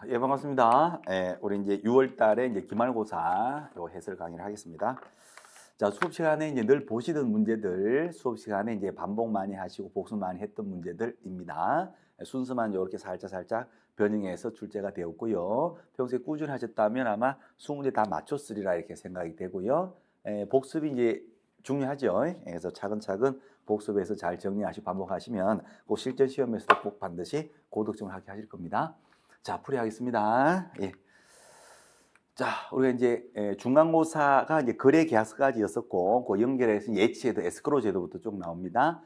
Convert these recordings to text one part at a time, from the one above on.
예, 반갑습니다. 예, 우리 이제 6월 달에 이제 기말고사 요 해설 강의를 하겠습니다. 자, 수업 시간에 이제 늘 보시던 문제들, 수업 시간에 이제 반복 많이 하시고 복습 많이 했던 문제들입니다. 순서만 이렇게 살짝 변형해서 출제가 되었고요. 평소에 꾸준히 하셨다면 아마 20문제 다 맞췄으리라 이렇게 생각이 되고요. 복습이 이제 중요하죠. 그래서 차근차근 복습해서 잘 정리하시고 반복하시면 꼭 실전 시험에서도 꼭 반드시 고득점을 하게 하실 겁니다. 자, 풀이하겠습니다. 예. 자, 우리가 이제 중간고사가 이제 거래 계약서까지였었고, 그 연결해서 예치제도, 에스크로 제도부터 쭉 나옵니다.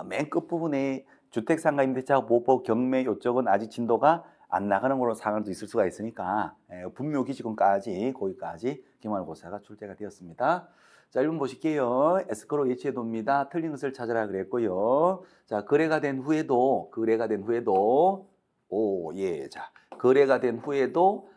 맨 끝부분에 주택상가 임대차 보호법 경매 요쪽은 아직 진도가 안 나가는 걸로 상황도 있을 수가 있으니까 분묘 기지권까지 거기까지 기말고사가 출제가 되었습니다. 자, 1번 보실게요. 에스크로 예치제도입니다. 틀린 것을 찾아라 그랬고요. 자, 거래가 된 후에도 자, 거래가 된 후에도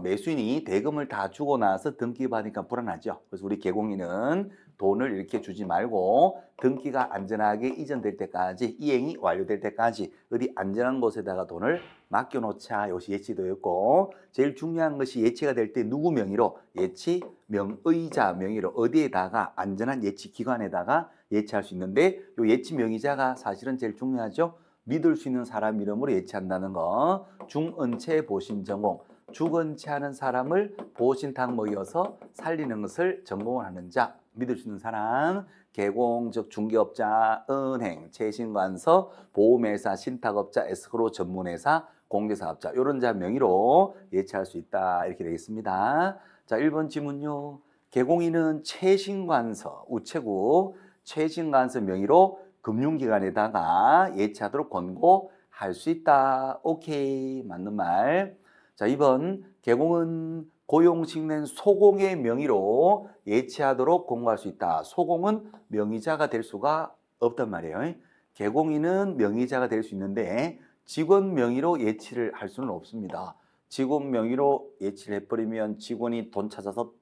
매수인이 대금을 다 주고 나서 등기 받으니까 불안하죠. 그래서 우리 개공인은 돈을 이렇게 주지 말고 등기가 안전하게 이전될 때까지, 이행이 완료될 때까지 어디 안전한 곳에다가 돈을 맡겨놓자. 이것이 예치도였고, 제일 중요한 것이 예치가 될 때 누구 명의로? 예치 명의자 명의로 어디에다가 안전한 예치 기관에다가 예치할 수 있는데, 이 예치 명의자가 사실은 제일 중요하죠. 믿을 수 있는 사람 이름으로 예치한다는 거. 중은체 보신 전공. 죽은체하는 사람을 보신탕 먹여서 살리는 것을 전공을 하는 자. 믿을 수 있는 사람. 개공, 즉 중개업자, 은행, 채신관서, 보험회사, 신탁업자, 에스크로 전문회사, 공개사업자. 이런 자 명의로 예치할 수 있다. 이렇게 되겠습니다. 자, 1번 지문요. 개공인은 채신관서, 우체국, 채신관서 명의로 금융기관에다가 예치하도록 권고할 수 있다. 오케이. 맞는 말. 자, 2번 개공은 고용식낸 소공의 명의로 예치하도록 권고할 수 있다. 소공은 명의자가 될 수가 없단 말이에요. 개공인은 명의자가 될 수 있는데 직원 명의로 예치를 할 수는 없습니다. 직원 명의로 예치를 해버리면 직원이 돈 찾아서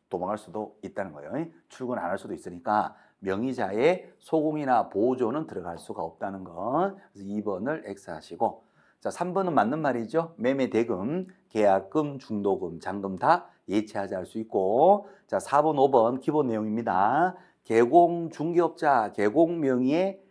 도망갈 수도 있다는 거예요. 출근 안 할 수도 있으니까 명의자의 소공이나 보조는 들어갈 수가 없다는 거. 그래서 2번을 X하시고, 자, 3번은 맞는 말이죠. 매매 대금, 계약금, 중도금, 잔금 다 예치하지 할 수 있고, 자, 4번, 5번 기본 내용입니다. 개공 중개업자, 개공 명의의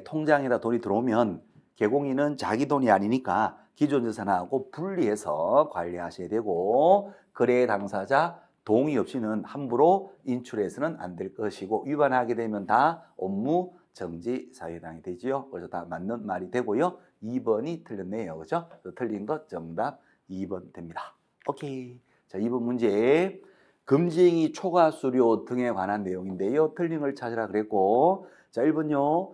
통장에다 돈이 들어오면 개공인은 자기 돈이 아니니까 기존 자산하고 분리해서 관리하셔야 되고, 거래 당사자 동의 없이는 함부로 인출해서는 안 될 것이고, 위반하게 되면 다 업무 정지 사유당이 되지요. 그래서 다 맞는 말이 되고요. 2번이 틀렸네요. 그죠? 틀린 것 정답 2번 됩니다. 오케이. 자, 2번 문제. 금지행위 초과 수료 등에 관한 내용인데요. 틀린 걸 찾으라 그랬고, 자, 1번요.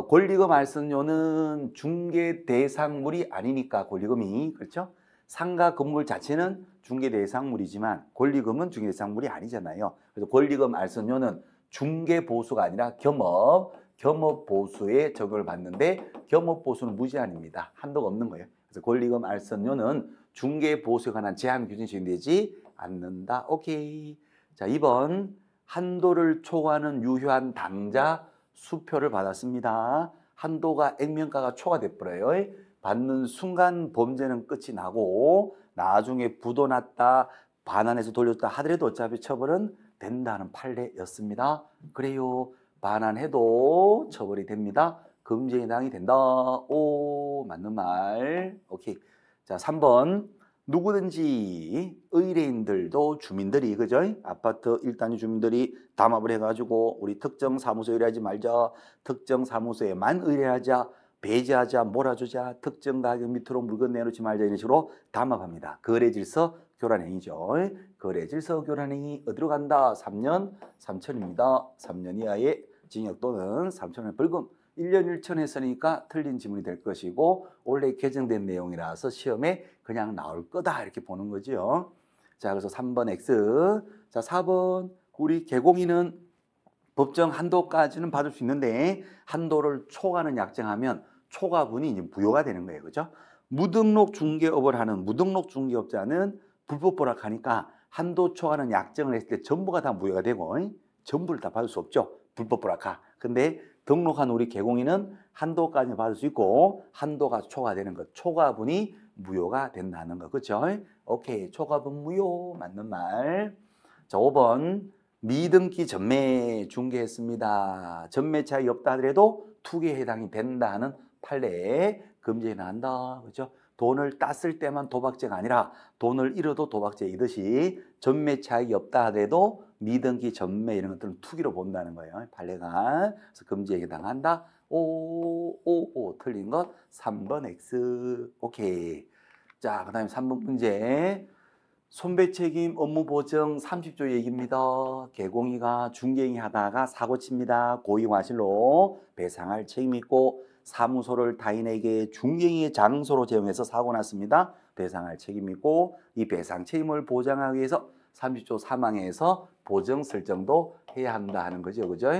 권리금 알선료는 중개 대상물이 아니니까 권리금이, 그렇죠? 상가 건물 자체는 중개 대상물이지만 권리금은 중개 대상물이 아니잖아요. 그래서 권리금 알선료는 중개 보수가 아니라 겸업 보수에 적용을 받는데, 겸업 보수는 무제한입니다. 한도가 없는 거예요. 그래서 권리금 알선료는 중개 보수에 관한 제한 규정이 적용되지 않는다. 오케이. 자, 2번 한도를 초과하는 유효한 당자 수표를 받았습니다. 한도가 액면가가 초과돼 버려요. 받는 순간 범죄는 끝이 나고 나중에 부도 났다, 반환해서 돌렸다 하더라도 어차피 처벌은 된다는 판례였습니다. 그래요. 반환해도 처벌이 됩니다. 금지해당이 된다. 오, 맞는 말. 오케이. 자, 3번. 누구든지 의뢰인들도 주민들이, 그죠? 아파트 1단위 주민들이 담합을 해가지고 우리 특정 사무소에 의뢰하지 말자, 특정 사무소에만 의뢰하자, 배제하자, 몰아주자, 특정 가격 밑으로 물건 내놓지 말자, 이런 식으로 담합합니다. 거래질서 교란행위죠. 거래질서 교란행위 어디로 간다? 3년 3천입니다. 3년 이하의 징역 또는 3천원의 벌금. 1년 1천 했으니까 틀린 지문이 될 것이고, 원래 개정된 내용이라서 시험에 그냥 나올 거다 이렇게 보는 거죠. 자, 그래서 3번 X. 자, 4번 우리 개공인은 법정 한도까지는 받을 수 있는데 한도를 초과하는 약정하면 초과분이 이제 부여가 되는 거예요. 그죠? 무등록 중개업을 하는 무등록 중개업자는 불법 보락하니까 한도 초과하는 약정을 했을 때 전부가 다 무효가 되고 전부를 다 받을 수 없죠. 불법 보락하. 근데 등록한 우리 개공인은 한도까지 받을 수 있고 한도가 초과되는 것. 초과분이 무효가 된다는 거. 그렇죠? 오케이. 초과분 무효. 맞는 말. 자, 5번. 미등기 전매 중개했습니다. 전매 차익이 없다 하더라도 투기에 해당이 된다 하는 판례에 금지에 나간다. 그렇죠? 돈을 땄을 때만 도박죄가 아니라 돈을 잃어도 도박죄이듯이 전매 차익이 없다 하더라도 미등기 전매 이런 것들은 투기로 본다는 거예요. 판례가. 그래서 금지에 해당한다. 오, 틀린 것 3번 X. 오케이. 자, 그 다음에 3번 문제. 손배책임 업무보증 30조 얘기입니다. 개공이가 중개행위 하다가 사고칩니다. 고의과실로 배상할 책임이 있고 사무소를 타인에게 중개행위의 장소로 제공해서 사고 났습니다. 배상할 책임이 있고 이 배상 책임을 보장하기 위해서 30조 3항에서 보증 설정도 해야 한다 하는 거죠. 그죠?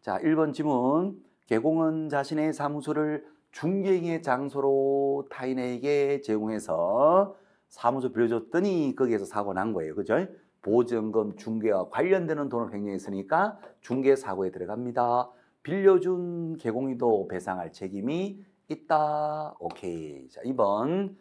자, 1번 지문. 개공은 자신의 사무소를 중개행위의 장소로 타인에게 제공해서 사무소 빌려줬더니 거기에서 사고 난 거예요. 그죠? 보증금 중개와 관련되는 돈을 횡령했으니까 중개 사고에 들어갑니다. 빌려준 개공이도 배상할 책임이 있다. 오케이. 자, 2번.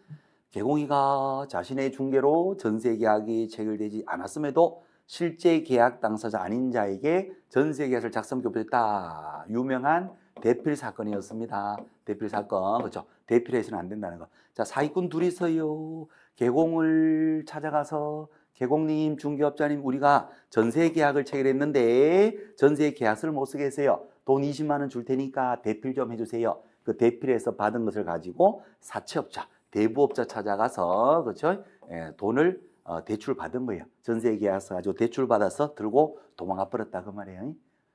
개공이가 자신의 중개로 전세 계약이 체결되지 않았음에도 실제 계약 당사자 아닌 자에게 전세 계약을 작성 교부했다. 유명한 대필 사건이었습니다. 대필 사건. 그렇죠? 대필 해서는 안 된다는 거. 자, 사기꾼 둘이서요. 개공을 찾아가서 개공님, 중개업자님, 우리가 전세 계약을 체결했는데 전세 계약서를 못 쓰게 했어요. 돈 20만 원 줄 테니까 대필 좀 해주세요. 그 대필해서 받은 것을 가지고 사채업자, 대부업자 찾아가서 그렇죠? 돈을 대출 받은 거예요. 전세 계약서 가지고 대출 받아서 들고 도망가 버렸다 그 말이에요.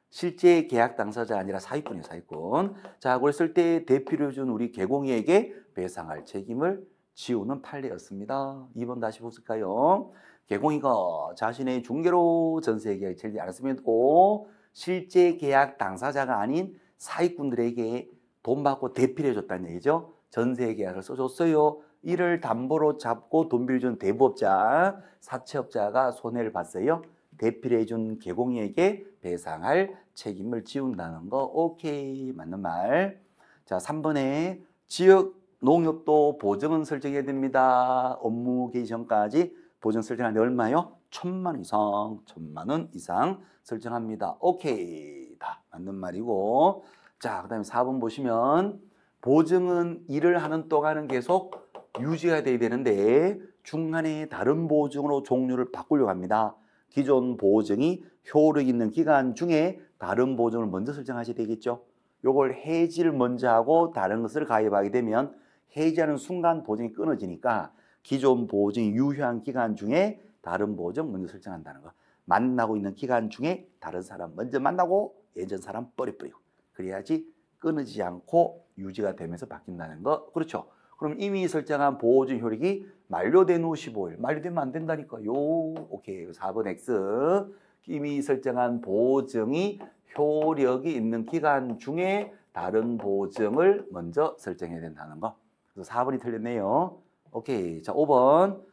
실제 계약 당사자 아니라 사기꾼이에요, 사기꾼. 자, 그랬을 때 대필을 준 우리 개공이에게 배상할 책임을 지우는 판례였습니다. 2번 다시 보실까요? 개공이가 자신의 중개로 전세 계약이 체결되지 않았음에도 실제 계약 당사자가 아닌 사기꾼들에게 돈 받고 대필해 줬다는 얘기죠. 전세 계약을 써줬어요. 이를 담보로 잡고 돈 빌려준 대부업자, 사채업자가 손해를 봤어요. 대필해 준 개공이에게 배상할 책임을 지운다는 거. 오케이. 맞는 말. 자, 3번에 지역 농협도 보증은 설정해야 됩니다. 업무 개시 전까지 보증 설정하는데 얼마요? 1,000만 원 이상, 1,000만 원 이상 설정합니다. 오케이. 다 맞는 말이고. 자, 그 다음에 4번 보시면 보증은 일을 하는 동안은 계속 유지가 돼야 되는데 중간에 다른 보증으로 종류를 바꾸려고 합니다. 기존 보증이 효력 있는 기간 중에 다른 보증을 먼저 설정하셔야 되겠죠. 요걸 해지를 먼저 하고 다른 것을 가입하게 되면 해지하는 순간 보증이 끊어지니까 기존 보증이 유효한 기간 중에 다른 보증 먼저 설정한다는 거. 만나고 있는 기간 중에 다른 사람 먼저 만나고 예전 사람 버려버리고 그래야지 끊어지지 않고 유지가 되면서 바뀐다는 거. 그렇죠. 그럼 이미 설정한 보증 효력이 만료된 후 15일. 만료되면 안 된다니까요. 오케이. 4번 X. 이미 설정한 보증이 효력이 있는 기간 중에 다른 보증을 먼저 설정해야 된다는 거. 그래서 4번이 틀렸네요. 오케이. 자, 5번.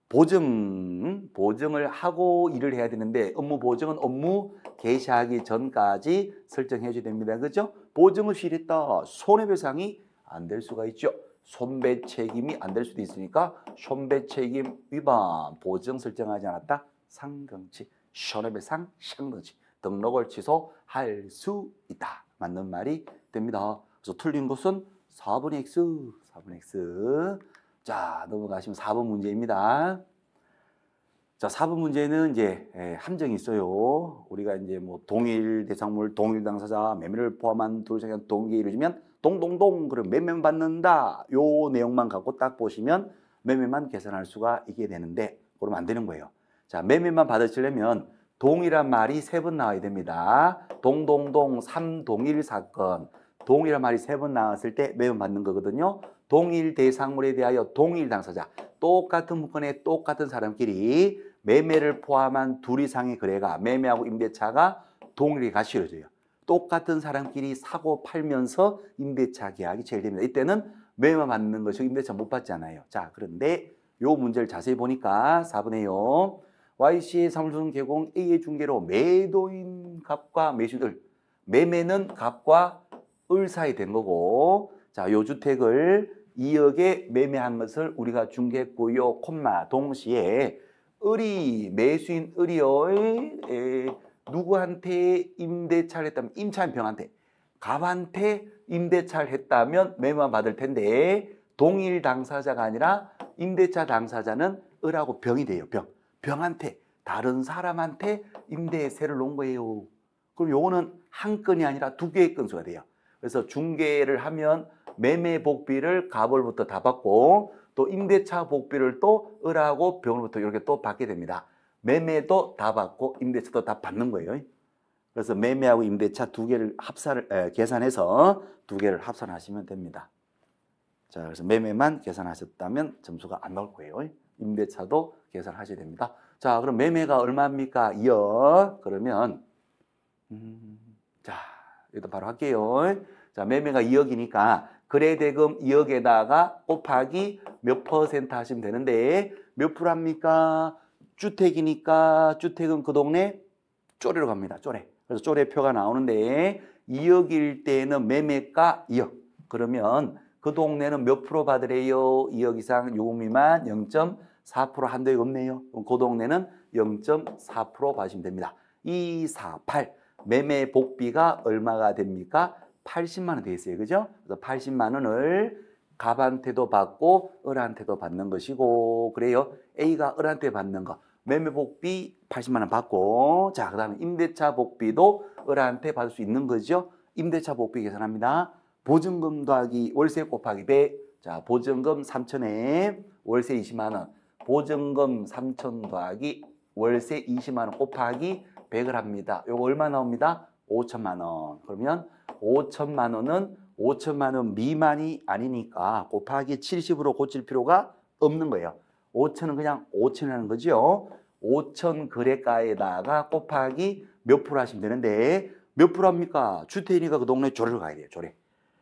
보증을 하고 일을 해야 되는데 업무 보증은 업무 개시하기 전까지 설정해 줘야 됩니다. 그죠? 보증을 실했다. 손해배상이 안 될 수가 있죠. 손배 책임이 안 될 수도 있으니까 손배 책임 위반 보증 설정하지 않았다. 상경치, 손해배상, 상경치 등록을 취소할 수 있다. 맞는 말이 됩니다. 그래서 틀린 것은 4번 X, 4번 X. 자, 넘어가시면 4번 문제입니다. 자, 4번 문제는 이제 함정이 있어요. 우리가 이제 뭐 동일 대상물, 동일 당사자, 매매를 포함한 둘 중에 동기에 이루어지면 동동동 그럼 매매만 받는다. 요 내용만 갖고 딱 보시면 매매만 계산할 수가 있게 되는데 그러면 안 되는 거예요. 자, 매매만 받으시려면 동이란 말이 3번 나와야 됩니다. 동동동 3동일 사건. 동이란 말이 3번 나왔을 때 매매 받는 거거든요. 동일 대상물에 대하여 동일 당사자. 똑같은 물건에 똑같은 사람끼리 매매를 포함한 둘 이상의 거래가 매매하고 임대차가 동일하게 같이 이루어져요. 똑같은 사람끼리 사고 팔면서 임대차 계약이 체결됩니다. 이때는 매매만 받는 것이고 임대차 못 받잖아요. 자, 그런데 요 문제를 자세히 보니까 4번에요. Y씨의 사무소는 개공 A의 중개로 매도인 값과 매수들 매매는 값과 을사이 된 거고, 자, 요 주택을 2억에 매매한 것을 우리가 중개했고요. 콤마 동시에 을이 매수인 을이요. 누구한테 임대차를 했다면 임차인병한테, 갑한테 임대차를 했다면 매매만 받을 텐데 동일 당사자가 아니라 임대차 당사자는 을하고 병이 돼요. 병한테, 다른 사람한테 임대세를 놓은 거예요. 그럼 요거는 한 건이 아니라 두 개의 건수가 돼요. 그래서 중개를 하면 매매 복비를 갑을부터 다 받고 또 임대차 복비를 또 을하고 병으로부터 이렇게 또 받게 됩니다. 매매도 다 받고 임대차도 다 받는 거예요. 그래서 매매하고 임대차 두 개를 계산해서 두 개를 합산하시면 됩니다. 자, 그래서 매매만 계산하셨다면 점수가 안 나올 거예요. 임대차도 계산하셔야 됩니다. 자, 그럼 매매가 얼마입니까? 2억. 그러면 자, 일단 바로 할게요. 자, 매매가 2억이니까 거래대금 2억에다가 곱하기 몇 퍼센트 하시면 되는데 몇 프로 합니까? 주택이니까 주택은 그 동네 쪼레로 갑니다. 쪼레. 그래서 쪼레표가 나오는데 2억일 때는 매매가 2억. 그러면 그 동네는 몇 프로 받으래요? 2억 이상 6억 미만 0.4% 한도에 없네요. 그럼 그 동네는 0.4% 받으시면 됩니다. 2, 4, 8. 매매 복비가 얼마가 됩니까? 80만 원 돼 있어요. 그죠? 그래서 80만 원을 갑한테도 받고 을한테도 받는 것이고, 그래요. A가 을한테 받는 거. 매매 복비 80만 원 받고, 자, 그 다음에 임대차 복비도 을한테 받을 수 있는 거죠. 임대차 복비 계산합니다. 보증금 더하기 월세 곱하기 100. 자, 보증금 3천에 월세 20만 원. 보증금 3천 더하기 월세 20만 원 곱하기 100을 합니다. 요거 얼마 나옵니다? 5천만 원. 그러면 5천만 원은 5천만 원 미만이 아니니까 곱하기 70으로 고칠 필요가 없는 거예요. 5천은 그냥 5천이라는 거죠. 5천 거래가에다가 곱하기 몇 프로 하시면 되는데 몇 프로 합니까? 주택이니까 그 동네 조례를 가야 돼요. 조례.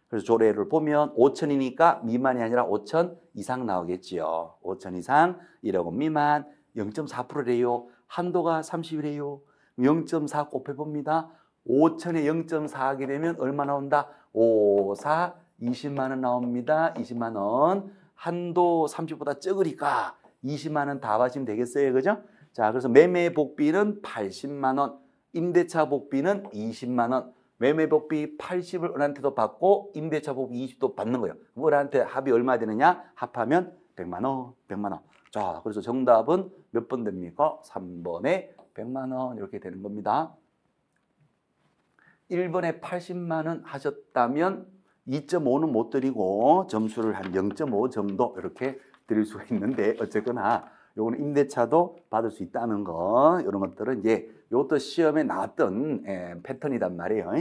그래서 조례를 보면 5천이니까 미만이 아니라 5천 이상 나오겠지요. 5천 이상 1억 원 미만 0.4%래요. 한도가 30이래요. 0.4 곱해봅니다. 5천에 0.4 하게 되면 얼마 나온다? 5, 4, 20만 원 나옵니다. 20만 원. 한도 30보다 적으니까 20만 원 다 받으시면 되겠어요. 그죠? 자, 그래서 매매 복비는 80만 원, 임대차 복비는 20만 원. 매매 복비 80을 을한테도 받고 임대차 복비 20도 받는 거예요. 을한테 합이 얼마 되느냐? 합하면 100만 원, 100만 원. 자, 그래서 정답은 몇 번 됩니까? 3번에 100만 원 이렇게 되는 겁니다. 1번에 80만 원 하셨다면 2.5는 못 드리고 점수를 한 0.5 정도 이렇게 드릴 수가 있는데 어쨌거나 요거는 임대차도 받을 수 있다는 거 이런 것들은 이제 이것도 시험에 나왔던 패턴이단 말이에요.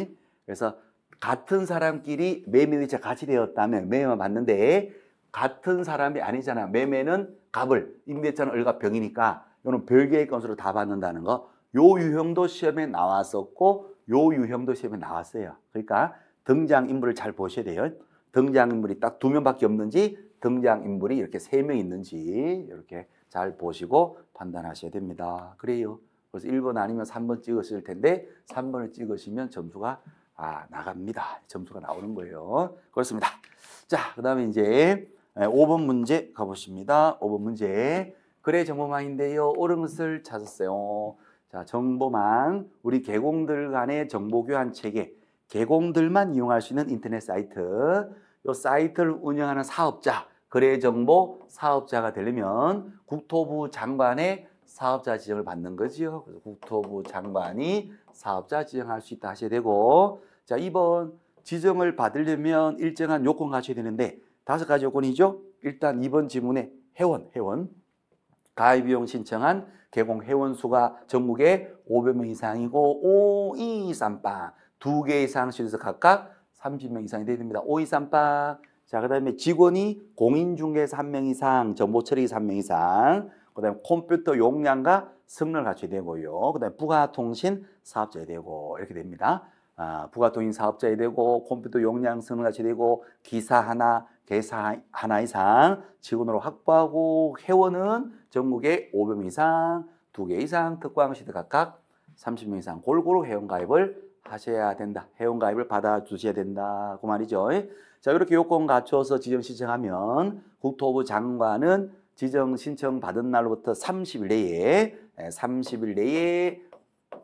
그래서 같은 사람끼리 매매 위치가 같이 되었다면 매매만 받는데 같은 사람이 아니잖아. 매매는 갑을, 임대차는 을과 병이니까 이거는 별개의 건수로 다 받는다는 거. 요 유형도 시험에 나왔었고 요 유형도 시험에 나왔어요. 그러니까 등장인물을 잘 보셔야 돼요. 등장인물이 딱 2명밖에 없는지 등장인물이 이렇게 3명 있는지 이렇게 잘 보시고 판단하셔야 됩니다. 그래요. 그래서 1번 아니면 3번 찍으실 텐데 3번을 찍으시면 점수가 나갑니다. 점수가 나오는 거예요. 그렇습니다. 자, 그 다음에 이제 5번 문제 가보십니다. 5번 문제. 거래 정보망인데요. 옳은 것을 찾았어요. 자, 정보망. 우리 개공들 간의 정보 교환 체계. 개공들만 이용할 수 있는 인터넷 사이트. 이 사이트를 운영하는 사업자. 거래 정보 사업자가 되려면 국토부 장관의 사업자 지정을 받는 거지요. 그래서 국토부 장관이 사업자 지정할 수 있다 하셔야 되고, 자, 2번 지정을 받으려면 일정한 요건 갖춰야 되는데 5가지 요건이죠. 일단 2번 지문에 회원 가입비용 신청한 개공 회원 수가 전국에 500명 이상이고 5, 2, 3빵 2개 이상 시에서 각각 30명 이상이 돼야 됩니다. 5, 2, 3빵. 자, 그 다음에 직원이 공인중개사 1명 이상, 정보처리기사 1명 이상, 그 다음에 컴퓨터 용량과 성능을 갖춰야 되고요. 그 다음에 부가통신 사업자야 되고 이렇게 됩니다. 부가통신 사업자야 되고 컴퓨터 용량 성능 갖춰야 되고 기사 하나, 개사 하나 이상 직원으로 확보하고 회원은 전국에 500명 이상, 2개 이상, 특광시대 각각 30명 이상 골고루 회원 가입을 하셔야 된다. 회원가입을 받아주셔야 된다. 그 말이죠. 자, 이렇게 요건 갖춰서 지정 신청하면 국토부 장관은 지정 신청 받은 날로부터 30일 내에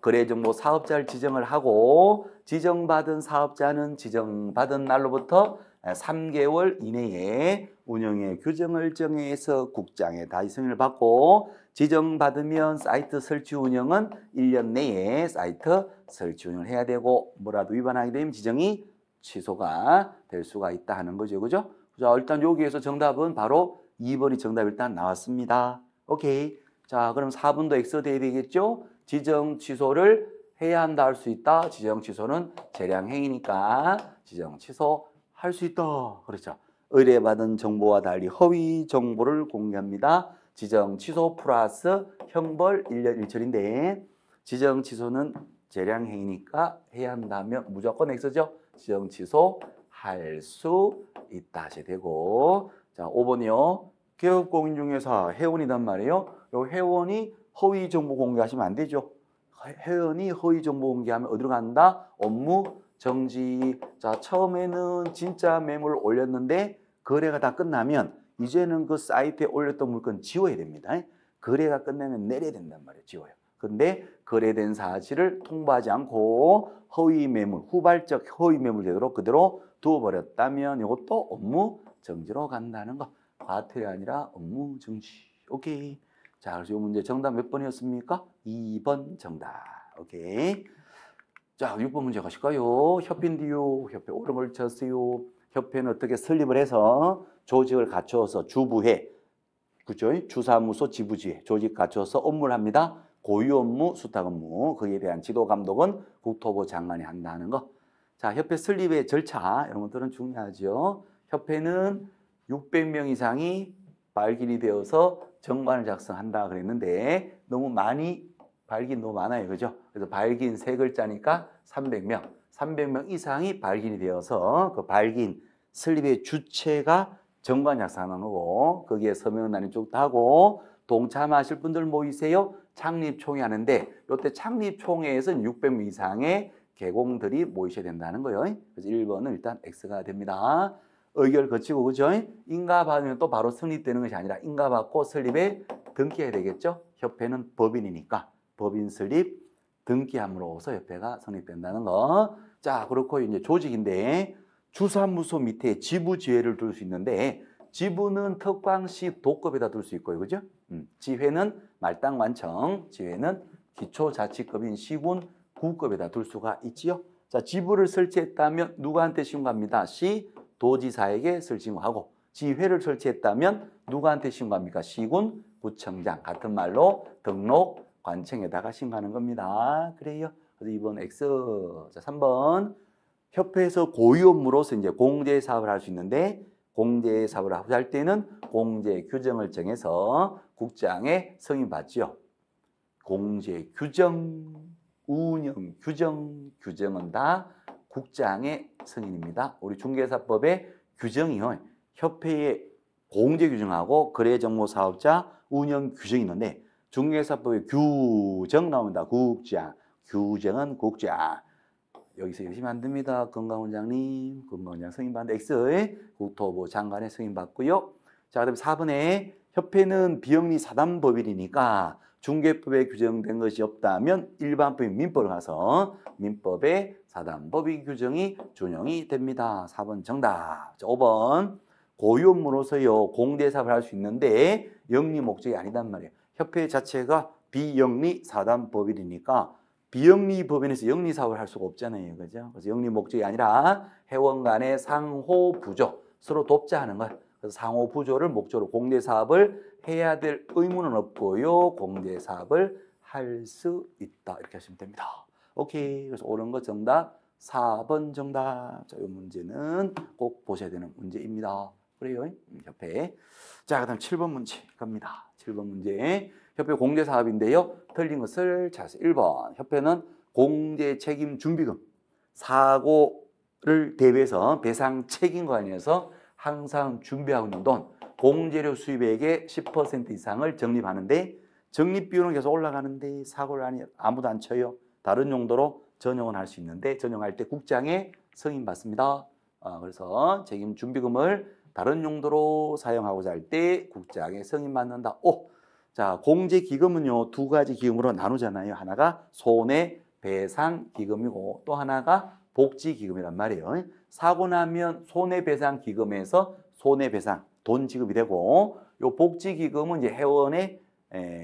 거래정보 사업자를 지정을 하고 지정받은 사업자는 지정받은 날로부터 3개월 이내에 운영의 규정을 정해서 국장에 다시 승인을 받고 지정받으면 사이트 설치 운영은 1년 내에 사이트 설치 운영을 해야 되고 뭐라도 위반하게 되면 지정이 취소가 될 수가 있다 하는 거죠. 그죠? 자, 일단 여기에서 정답은 바로 2번이 정답 일단 나왔습니다. 오케이. 자, 그럼 4번도 X 돼야 되겠죠? 지정 취소를 해야 한다 할 수 있다. 지정 취소는 재량행위니까 지정 취소할 수 있다. 그렇죠. 의뢰받은 정보와 달리 허위 정보를 공개합니다. 지정 취소 플러스 형벌 1년 1철인데 지정 취소는 재량행위니까 해야 한다면 무조건 X죠. 지정 취소할 수 있다 하셔야 되고 자 5번이요. 개업공인중개사 회원이란 말이에요. 요 회원이 허위 정보 공개하시면 안 되죠. 회원이 허위 정보 공개하면 어디로 간다? 업무 정지. 자, 처음에는 진짜 매물을 올렸는데 거래가 다 끝나면 이제는 그 사이트에 올렸던 물건 지워야 됩니다. 거래가 끝나면 내려야 된단 말이에요. 지워요. 근데 거래된 사실을 통보하지 않고 허위 매물, 후발적 허위 매물 제도로 그대로 두어버렸다면 이것도 업무 정지로 간다는 거. 과태료 아니라 업무 정지. 오케이. 자, 그래서 이 문제 정답 몇 번이었습니까? 2번 정답. 오케이. 자, 6번 문제 가실까요? 협회인데요. 협회 오름을 쳤어요. 협회는 어떻게 설립을 해서 조직을 갖춰서 주부회, 그죠? 주사무소 지부지회 조직 갖춰서 업무를 합니다. 고유 업무, 수탁 업무, 거기에 대한 지도 감독은 국토부 장관이 한다는 거. 자, 협회 설립의 절차 이런 것들은 중요하죠. 협회는 600명 이상이 발기인이 되어서 정관을 작성한다 그랬는데 너무 많이 발기인 너무 많아요. 그죠? 그래서 발기인 세 글자니까 300명. 300명 이상이 발기인이 되어서 그 발기인 설립의 주체가 정관 작성하는 거고 거기에 서명란이 쭉 하고 동참하실 분들 모이세요. 창립총회 하는데 이때 창립총회에서 600명 이상의 계공들이 모이셔야 된다는 거예요. 그래서 1번은 일단 X가 됩니다. 의결 거치고 그죠? 인가받으면 또 바로 성립되는 것이 아니라 인가받고 설립에 등기해야 되겠죠? 협회는 법인이니까 법인 설립 등기함으로써 협회가 성립된다는 거. 자, 그렇고 이제 조직인데 주사무소 밑에 지부지회를 둘 수 있는데 지부는 특광시 도급에다 둘 수 있고요. 그죠? 지회는 말당완청, 지회는 기초자치급인 시군 구급에다 둘 수가 있지요. 자, 지부를 설치했다면 누구한테 신고합니다? 시 도지사에게 설치하고 지회를 설치했다면 누구한테 신고합니까? 시군 구청장 같은 말로 등록 관청에다가 신고하는 겁니다. 그래요. 그래서 2번 X. 자, 3번 협회에서 고유 업무로서 이제 공제 사업을 할 수 있는데 공제 사업을 할 때는 공제 규정을 정해서 국장의 승인 받죠. 공제 규정, 운영 규정, 규정은 다 국장의 승인입니다. 우리 중개사법의 규정이요. 협회의 공제 규정하고 거래정보사업자 운영 규정이 있는데 중개사법의 규정 나옵니다. 국장. 규정은 국장. 여기서 열심히 안 됩니다. 건강원장님, 건강원장 승인받는데 X의 국토부 장관의 승인받고요. 자, 그다음에 4번에 협회는 비영리 사단법인이니까 중개법에 규정된 것이 없다면 일반법인 민법을 가서 민법의 사단법인 규정이 준용이 됩니다. 4번 정답. 자, 5번 고유 업무로서요 공제사업을 할 수 있는데 영리 목적이 아니단 말이에요. 협회 자체가 비영리 사단법인이니까 비영리 법인에서 영리 사업을 할 수가 없잖아요. 그죠? 그래서 영리 목적이 아니라 회원 간의 상호 부조, 서로 돕자하는 것. 그래서 상호 부조를 목적으로 공제 사업을 해야 될 의무는 없고요. 공제 사업을 할 수 있다. 이렇게 하시면 됩니다. 오케이. 그래서 옳은 것 정답 4번 정답. 자, 이 문제는 꼭 보셔야 되는 문제입니다. 그래요. 협회. 자, 그다음 7번 문제 갑니다. 7번 문제. 협회 공제 사업인데요. 틀린 것을 찾으세요. 1번. 협회는 공제 책임 준비금, 사고를 대비해서 배상 책임 관련해서 항상 준비하고 있는 돈, 공제료 수입액의 10% 이상을 적립하는데 적립 비율은 계속 올라가는데 사고를 아무도 안 쳐요. 다른 용도로 전용은 할 수 있는데 전용할 때 국장에 승인 받습니다. 그래서 책임 준비금을 다른 용도로 사용하고자 할 때 국장에 승인 받는다. 자, 공제기금은요, 두 가지 기금으로 나누잖아요. 하나가 손해배상기금이고 또 하나가 복지기금이란 말이에요. 사고 나면 손해배상기금에서 손해배상, 돈 지급이 되고 요 복지기금은 이제 회원의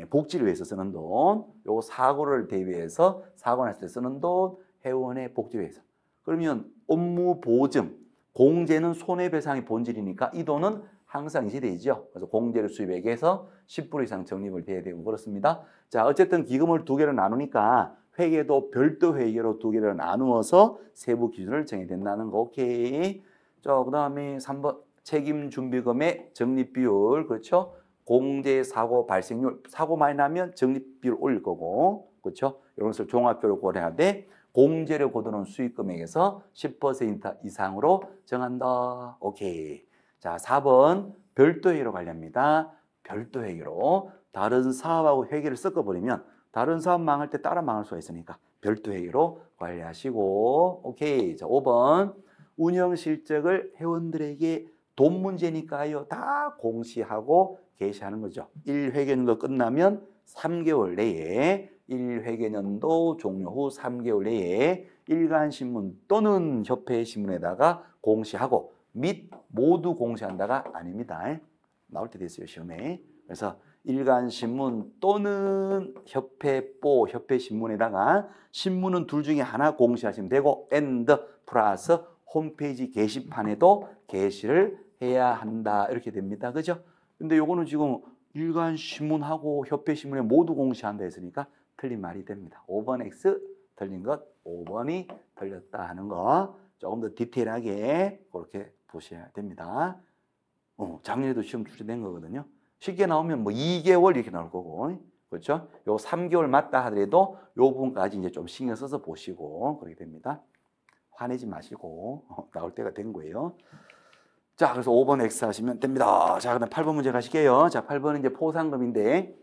복지를 위해서 쓰는 돈, 요 사고를 대비해서 사고 났을 때 쓰는 돈, 회원의 복지를 위해서. 그러면 업무 보증, 공제는 손해배상이 본질이니까 이 돈은 항상 이체되죠. 그래서 공제를 수입액에서 10% 이상 적립을 돼야 되고 그렇습니다. 자, 어쨌든 기금을 두 개로 나누니까 회계도 별도 회계로 두 개로 나누어서 세부 기준을 정해야 된다는 거. 오케이. 자, 그다음에 3번 책임 준비금의 적립 비율. 그렇죠? 공제 사고 발생률, 사고 많이 나면 적립 비율 올릴 거고. 그렇죠? 이런 것을 종합적으로 고려해야 돼. 공제를 거두는 수익 금액에서 10% 이상으로 정한다. 오케이. 자, 4번 별도 회계로 관리합니다. 별도 회계로 다른 사업하고 회계를 섞어버리면 다른 사업 망할 때 따라 망할 수가 있으니까 별도 회계로 관리하시고. 오케이. 자, 5번 운영 실적을 회원들에게 돈 문제니까요. 다 공시하고 게시하는 거죠. 1회계년도 끝나면 3개월 내에 1회계년도 종료 후 3개월 내에 일간신문 또는 협회신문에다가 공시하고 및 모두 공시한다가 아닙니다. 나올 때 됐어요, 시험에. 그래서 일간신문 또는 협회보, 협회신문에다가 신문은 둘 중에 하나 공시하시면 되고 and 플러스 홈페이지 게시판에도 게시를 해야 한다. 이렇게 됩니다. 그죠? 근데 요거는 지금 일간신문하고 협회신문에 모두 공시한다 했으니까 틀린 말이 됩니다. 5번 X 틀린 것, 5번이 틀렸다 하는 거 조금 더 디테일하게 그렇게 보셔야 됩니다. 작년에도 시험 출제된 거거든요. 쉽게 나오면 뭐 2개월 이렇게 나올 거고, 그렇죠? 요 3개월 맞다 하더라도 요 부분까지 이제 좀 신경 써서 보시고 그렇게 됩니다. 화내지 마시고 나올 때가 된 거예요. 자, 그래서 5번 X 하시면 됩니다. 자, 그다음 8번 문제 가실게요. 자, 8번은 이제 포상금인데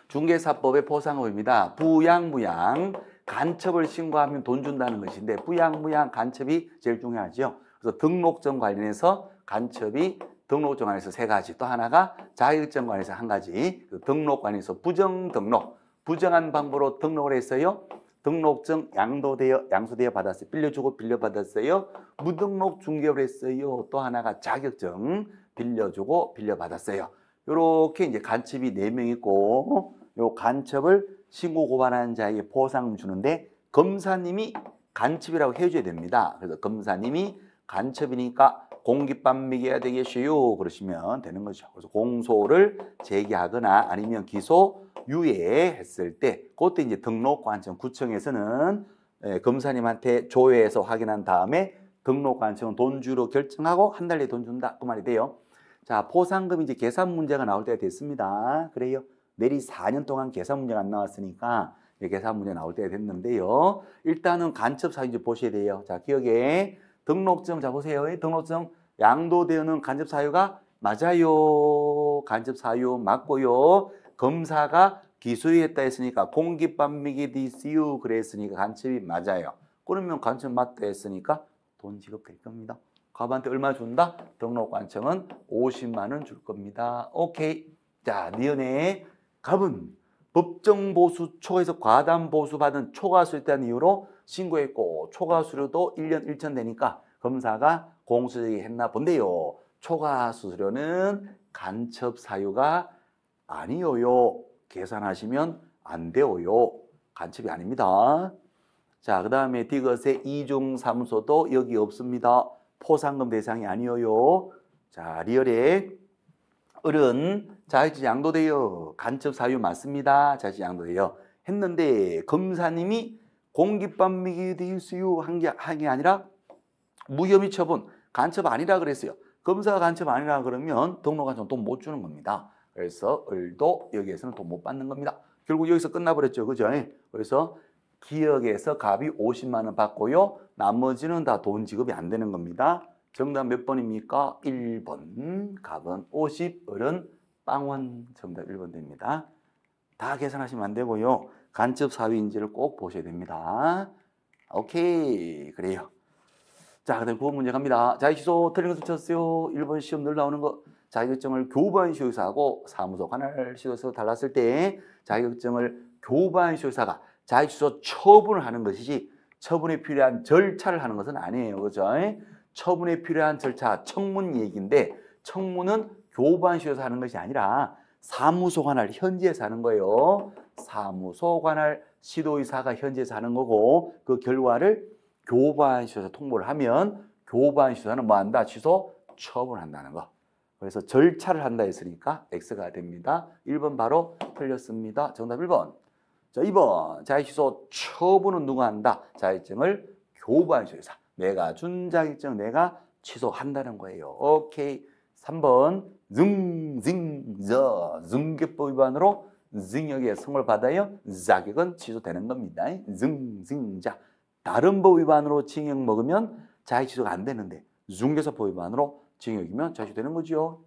중개사법의 포상금입니다. 부양무양 간첩을 신고하면 돈 준다는 것인데 부양무양 간첩이 제일 중요하죠. 그래서 등록증 관련해서 간첩이 등록증 관련해서 3가지, 또 하나가 자격증 관련해서 1가지, 등록 관련해서 부정 등록, 부정한 방법으로 등록을 했어요. 등록증 양수되어 받았어요. 빌려주고 빌려받았어요. 무등록 중개를 했어요. 또 하나가 자격증 빌려주고 빌려받았어요. 이렇게 이제 간첩이 4명 있고 요 간첩을 신고 고발하는 자에게 보상 주는데 검사님이 간첩이라고 해줘야 됩니다. 그래서 검사님이 간첩이니까 공깃반미해야 되겠어요. 그러시면 되는 거죠. 그래서 공소를 제기하거나 아니면 기소 유예했을 때 그때 이제 등록관청 구청에서는 검사님한테 조회해서 확인한 다음에 등록관청은 돈 주로 결정하고 한 달 내에 돈 준다 그 말이 돼요. 자, 포상금 이제 계산 문제가 나올 때가 됐습니다. 그래요. 내리 4년 동안 계산 문제가 안 나왔으니까 계산 문제 나올 때가 됐는데요. 일단은 간첩 사유 이제 보셔야 돼요. 자, 기억에 등록증 자 보세요. 등록증 양도되는 간첩 사유가 맞아요. 간첩 사유 맞고요. 검사가 기소했다 했으니까 공깃반미기 디스유 그랬으니까 간첩이 맞아요. 그러면 간첩 맞다 했으니까 돈 지급될 겁니다. 갑한테 얼마 준다? 등록관청은 50만 원 줄 겁니다. 오케이. 자, 니은의 갑은 법정보수 초과에서 과다보수 받은 초과수에 대한 이유로 신고했고 초과수료도 1년 1천 되니까 검사가 공소제기했나 본데요. 초과수수료는 간첩 사유가 아니요요. 계산하시면 안 돼요. 간첩이 아닙니다. 자, 그 다음에 디귿의 이중사무소도 여기 없습니다. 포상금 대상이 아니요요. 자, 리얼의 을은 자격증 양도돼요. 간첩 사유 맞습니다. 자격증 양도돼요. 했는데 검사님이 공깃반미기 디스유 한 게 아니라 무혐의 처분 간첩 아니라 그랬어요. 검사가 간첩 아니라 그러면 등록관청 돈 못 주는 겁니다. 그래서 을도 여기에서는 돈 못 받는 겁니다. 결국 여기서 끝나버렸죠. 그죠? 그래서 기억에서 갑이 50만 원 받고요. 나머지는 다 돈 지급이 안 되는 겁니다. 정답 몇 번입니까? 1번. 갑은 50, 을은 빵원. 정답 1번 됩니다. 다 계산하시면 안 되고요. 간첩 사유인지를 꼭 보셔야 됩니다. 오케이. 그래요. 자, 그다음 9번 문제 갑니다. 자유시소 틀린 것을 쳤어요. 1번 시험 늘 나오는 거. 자격증을 교부한 시효사하고 사무소 관할 시효에서 달랐을 때 자격증을 교부한 시효사가 자유시소 처분을 하는 것이지 처분에 필요한 절차를 하는 것은 아니에요. 그죠? 처분에 필요한 절차, 청문 얘기인데 청문은 교부한 시효에서 하는 것이 아니라 사무소 관할 현지에서 하는 거예요. 사무소 관할 시도의사가 현지에서 하는 거고 그 결과를 교부한 시효에서 통보를 하면 교부한 시효사는 뭐 한다? 취소, 처분한다는 거. 그래서 절차를 한다 했으니까 X가 됩니다. 1번 바로 틀렸습니다. 정답 1번. 자, 2번. 자격취소 처분은 누가 한다? 자격증을 교부한 시효사. 내가 준 자격증 내가 취소한다는 거예요. 오케이. 3번. 증개법 위반으로 증여의 성을 받아요. 자격은 취소되는 겁니다. 자, 다른 법 위반으로 징역 먹으면 자격 취소가 안 되는데 중개사법 위반으로 징역이면 자격 되는 거죠.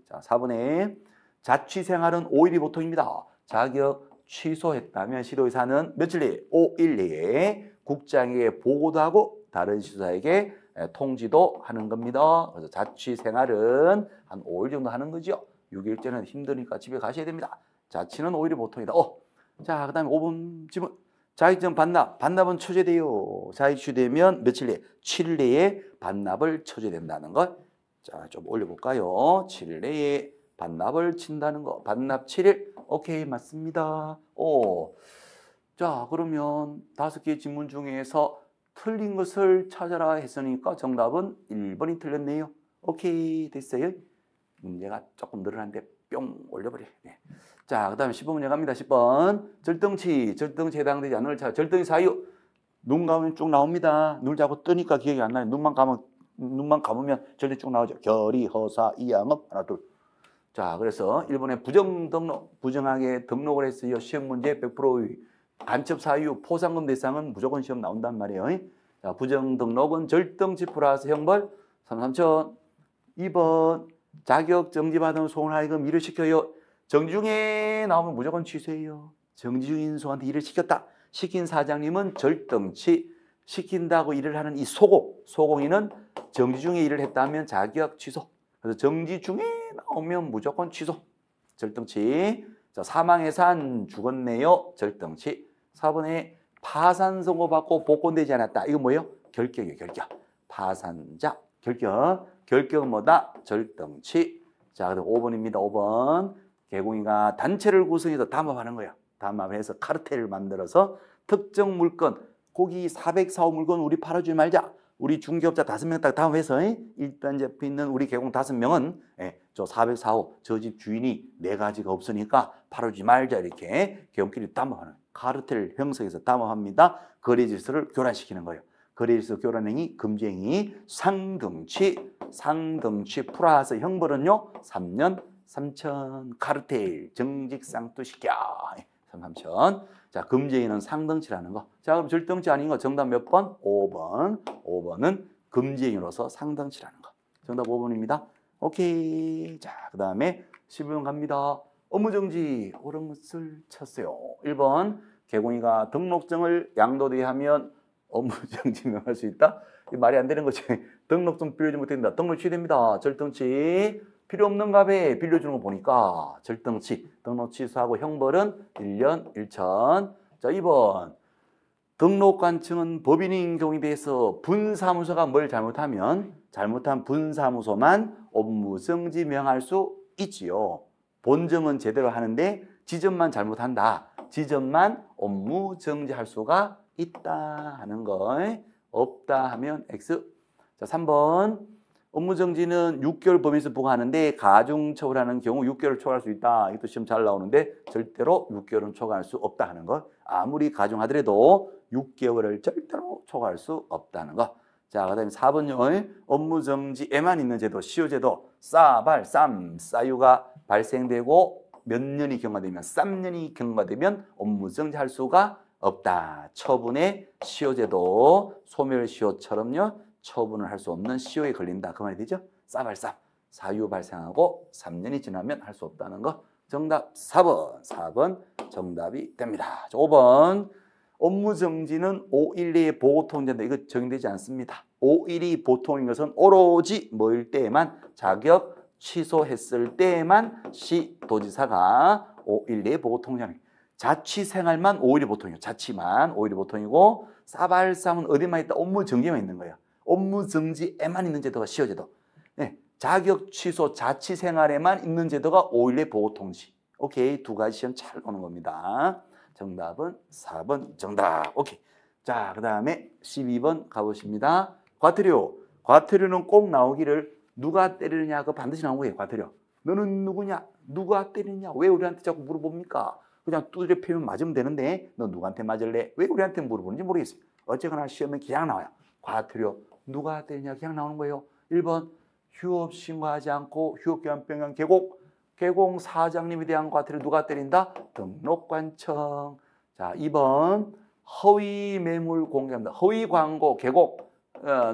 자, 4번에 자취생활은 5일이 보통입니다. 자격 취소했다면 시도의사는 며칠 내에 5일 내에 국장에게 보고도 하고 다른 시도사에게 통지도 하는 겁니다. 그래서 자취생활은 한 5일 정도 하는 거죠. 6일째는 힘드니까 집에 가셔야 됩니다. 자취는 5일이 보통이다. 자, 그다음에 5번 질문. 자격증 반납은 처제돼요. 자격취되면 며칠 내에 7일 내에 반납을 처제된다는 것. 자, 좀 올려볼까요? 7일 내에 반납을 친다는 거. 반납 7일. 오케이, 맞습니다. 자, 그러면 5개의 질문 중에서 틀린 것을 찾아라 했으니까 정답은 1번이 틀렸네요. 오케이, 됐어요. 문제가 조금 늘어났는데 뿅 올려버려. 네. 자, 그 다음에 10번 문제 갑니다. 10번. 절등치에 해당되지 않는 걸 찾아. 절등의 사유. 눈 감으면 쭉 나옵니다. 눈을 자꾸 뜨니까 기억이 안 나요. 눈만 감으면 절대 쭉 나오죠. 결의, 허사, 이양업, 하나, 둘. 자, 그래서 1번에 부정하게 등록을 했어요. 시험 문제 100%의 간첩 사유, 포상금 대상은 무조건 시험 나온단 말이에요. 자, 부정 등록은 절등치 플러스 형벌 3천. 2번. 자격 정지받은 소원하여금 일을 시켜요. 정지 중에 나오면 무조건 취소해요. 정지 중인 인수한테 일을 시켰다. 시킨 사장님은 절등치. 시킨다고 일을 하는 이 소공인은 정지 중에 일을 했다면 자격 취소. 그래서 정지 중에 나오면 무조건 취소. 절등치. 자, 사망해산 죽었네요. 절등치. 4번에 파산 선고받고 복권되지 않았다. 이거 뭐예요? 결격이에요. 결격. 파산자. 결격은 뭐다? 절등치. 자, 그다음 5번입니다. 5번. 개공이가 단체를 구성해서 담합하는 거예요. 담합해서 카르텔을 만들어서 특정 물건, 고기 404호 물건 우리 팔아주지 말자. 우리 중개업자 5명 딱 담합해서 일단 잡혀 있는 우리 개공 5명은 저 404호 저 집 주인이 4가지가 없으니까 팔아주지 말자. 이렇게 개공끼리 담합하는 카르텔 형성해서 담합합니다. 거래질서를 교란시키는 거예요. 거래질서 교란행위, 금지행위, 상등치 플러스 형벌은요 3년 3천. 카르텔 정직 쌍뚜시켜 3천. 자, 금지행위는 상등치라는 거. 자, 그럼 절등치 아닌 거 정답 몇 번? 5번. 5번은 금지행위로서 상등치라는 거. 정답 5번입니다. 오케이. 자, 그 다음에 11번 갑니다. 업무정지 옳은 것을 쳤어요. 1번. 개공이가 등록증을 양도대에 하면 업무정지 명할 수 있다? 말이 안 되는 거지. 등록증 빌려주지 못한다. 등록 취소됩니다. 절등치. 필요 없는 값에 빌려주는 거 보니까 절등치. 등록 취소하고 형벌은 1년 1천. 자, 2번. 등록관청은 법인인 경우에 대해서 분사무소가 뭘 잘못하면 잘못한 분사무소만 업무정지 명할 수 있지요. 본점은 제대로 하는데 지점만 잘못한다. 지점만 업무정지할 수가 있다 하는 거. 없다 하면 X. 자, 3번. 업무정지는 6개월 범위에서 부과하는데 가중처벌하는 경우 6개월 초과할 수 있다. 이것도 시험 잘 나오는데 절대로 6개월은 초과할 수 없다 하는 것. 아무리 가중하더라도 6개월을 절대로 초과할 수 없다는 것. 자, 그 다음에 4번요. 업무정지에만 있는 제도, 시효제도, 싸유가 발생되고 몇 년이 경과되면 3년이 경과되면 업무정지할 수가 없다. 처분의 시효제도, 소멸시효처럼요. 처분을 할 수 없는 시효에 걸린다. 그 말이 되죠? 사유 발생하고 3년이 지나면 할 수 없다는 거. 정답 4번. 4번 정답이 됩니다. 5번. 업무 정지는 5일 내에 보고 통지한다. 이거 적용되지 않습니다. 5일이 보통인 것은 오로지 뭐일 때에만 자격 취소했을 때에만 시도지사가 5일 내에 보고 통지하는 자취생활만 5일이 보통이에요. 자취만 5일이 보통이고 사발삼은 어디만 있다? 업무 정지만 있는 거예요. 업무 정지에만 있는 제도가 시효제도. 네, 자격 취소 자취생활에만 있는 제도가 5일 내 보고 통지. 오케이, 두 가지 시험 잘 오는 겁니다. 정답은 4번 정답. 오케이. 자, 그 다음에 12번 가보십니다. 과태료. 과태료는 꼭 나오기를 누가 때리느냐 그 반드시 나온 거예요. 과태료. 너는 누구냐? 누가 때리느냐? 왜 우리한테 자꾸 물어봅니까? 그냥 두드려 패면 맞으면 되는데 너 누구한테 맞을래? 왜 우리한테 물어보는지 모르겠어요. 어쨌거나 시험에 그냥 나와요. 과태료. 누가 때리냐 그냥 나오는 거예요. 1번 휴업 신고하지 않고 휴업기간 변경 개공 사장님에 대한 과태료 누가 때린다? 등록관청. 자, 2번 허위 매물 공개합니다. 허위 광고 개공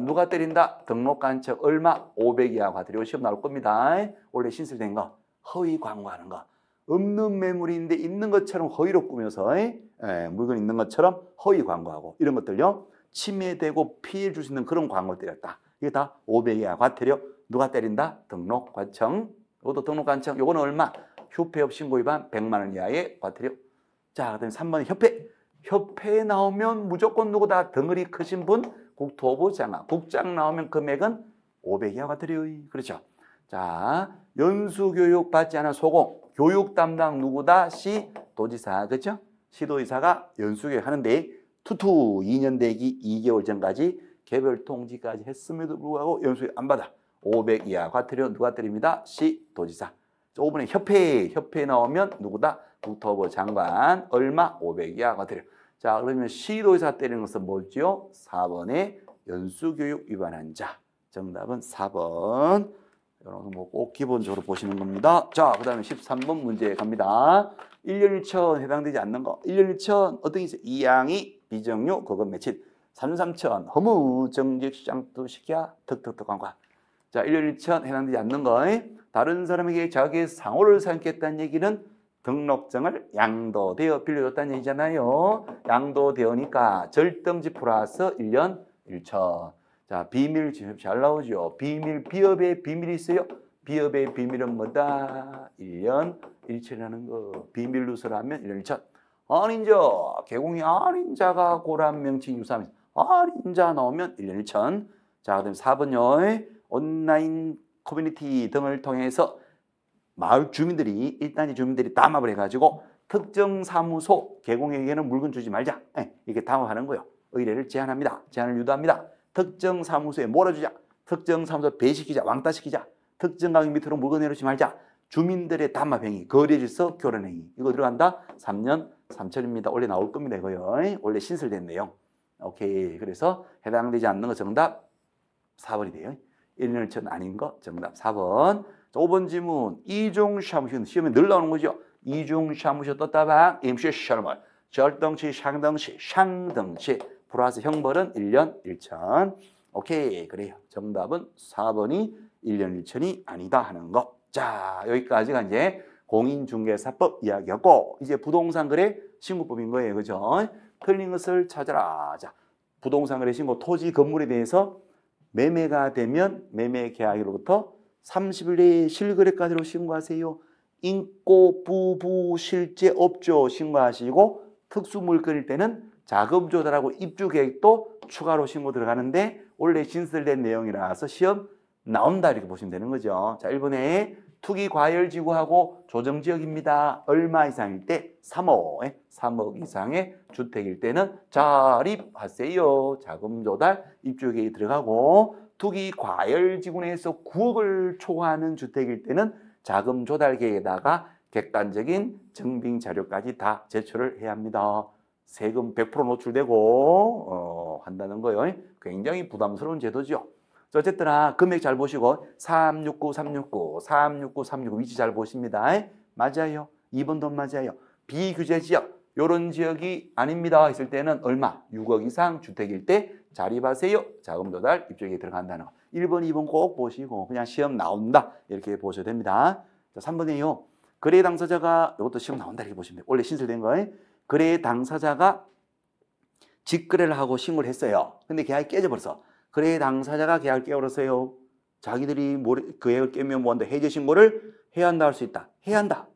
누가 때린다? 등록관청. 얼마? 500 이하 과태료. 시험 나올 겁니다. 원래 신설된 거 허위 광고하는 거. 없는 매물인데 있는 것처럼 허위로 꾸며서 물건 있는 것처럼 허위 광고하고 이런 것들요. 침해되고 피해 줄 수 있는 그런 광고 때렸다. 이게 다 500 이하 과태료. 누가 때린다? 등록관청. 이것도 등록관청. 요거는 얼마? 휴폐업 신고 위반 100만 원 이하의 과태료. 자, 그다음에 3번 협회. 협회에 나오면 무조건 누구다? 덩어리 크신 분 국토부 장관. 국장 나오면 금액은 500 이하 과태료. 그렇죠. 자, 연수교육 받지 않은 소공. 교육 담당 누구다? 시도지사. 그렇죠? 시도지사가 연수교육 하는데 투투 2년 되기 2개월 전까지 개별 통지까지 했음에도 불구하고 연수교육 안 받아. 500 이하 과태료 누가 때립니다? 시도지사. 5번에 협회에 나오면 누구다? 국토부 장관. 얼마? 500 이하 과태료. 자, 그러면 시도지사 때리는 것은 뭐죠? 4번에 연수교육 위반한 자. 정답은 4번. 여러분 꼭 기본적으로 보시는 겁니다. 자, 그 다음에 13번 문제 갑니다. 1년 1천 해당되지 않는 거. 1년 1천 어떤 게 있어요? 이양이 비정류 그건 며칠. 3년 3천 허무 정직 시장도 시켜 득득득 관과. 자, 1년 1천 해당되지 않는 거. 다른 사람에게 자기의 상호를 삼겠다는 얘기는 등록증을 양도되어 빌려줬다는 얘기잖아요. 양도되어니까 절등지 플러스 1년 1천. 자, 비밀 잘 나오죠. 비밀, 비업의 비밀이 있어요. 비업의 비밀은 뭐다? 1년 1천이라는 거. 비밀 누설하면 1년 1천. 아닌자, 개공이 아닌자가 고란 명칭 유사하면서 아닌자 나오면 1년 1천. 자, 그다음에 4번요. 온라인 커뮤니티 등을 통해서 마을 주민들이 일단지 주민들이 담합을 해가지고 특정 사무소 개공에게는 물건 주지 말자. 이렇게 담합하는 거예요. 의뢰를 제한합니다. 제한을 유도합니다. 특정 사무소에 몰아주자. 특정 사무소 배시키자. 왕따시키자. 특정 가격 밑으로 물건 내놓지 말자. 주민들의 담합행위, 거래질서 교란행위. 이거 들어간다? 3년 3천입니다. 원래 나올 겁니다. 이거요. 원래 신설된 내용. 오케이. 그래서 해당되지 않는 거 정답 4번이 돼요. 1년 1천 아닌 거 정답 4번. 자, 5번 질문. 이중 샤무쇼 시험에 늘 나오는 거죠. 이중 샤무쇼 떴다방 임시 샤르멀 절등시 상등시 상등시 플러스 형벌은 1년 1천. 오케이. 그래요. 정답은 4번이 1년 1천이 아니다 하는 거. 자, 여기까지가 이제 공인중개사법 이야기였고 이제 부동산 거래 신고법인 거예요. 그죠? 틀린 것을 찾아라. 자, 부동산 거래 신고 토지 건물에 대해서 매매가 되면 매매 계약일로부터 30일 내에 실거래가대로 신고하세요. 인고 부부 실제 업조 신고하시고 특수 물건일 때는 자금 조달하고 입주 계획도 추가로 신고 들어가는데 원래 신설된 내용이라서 시험 나온다 이렇게 보시면 되는 거죠. 자, 1번에 투기 과열지구하고 조정지역입니다. 얼마 이상일 때 3억, 3억 이상의 주택일 때는 자립하세요. 자금 조달, 입주 계획이 들어가고 투기 과열지구 내에서 9억을 초과하는 주택일 때는 자금 조달 계획에다가 객관적인 증빙 자료까지 다 제출을 해야 합니다. 세금 100% 노출되고 한다는 거예요. 굉장히 부담스러운 제도죠. 어쨌든 금액 잘 보시고 369, 369, 369, 369 위치 잘 보십니다. 맞아요. 2번도 맞아요. 비규제 지역, 요런 지역이 아닙니다 했을 때는 얼마? 6억 이상 주택일 때 자립하세요. 자금 조달 입주에 들어간다는 거. 1번, 2번 꼭 보시고 그냥 시험 나온다 이렇게 보셔도 됩니다. 자, 3번이에요. 거래 당사자가 이것도 시험 나온다 이렇게 보시면 돼요. 원래 신설된 거예요. 거래 당사자가 직거래를 하고 신고를 했어요. 근데 계약이 깨져버렸어. 거래 당사자가 계약을 깨버렸어요. 자기들이 계약을 깨면 뭐한다? 해제 신고를 해야 한다 할 수 있다. 해야 한다.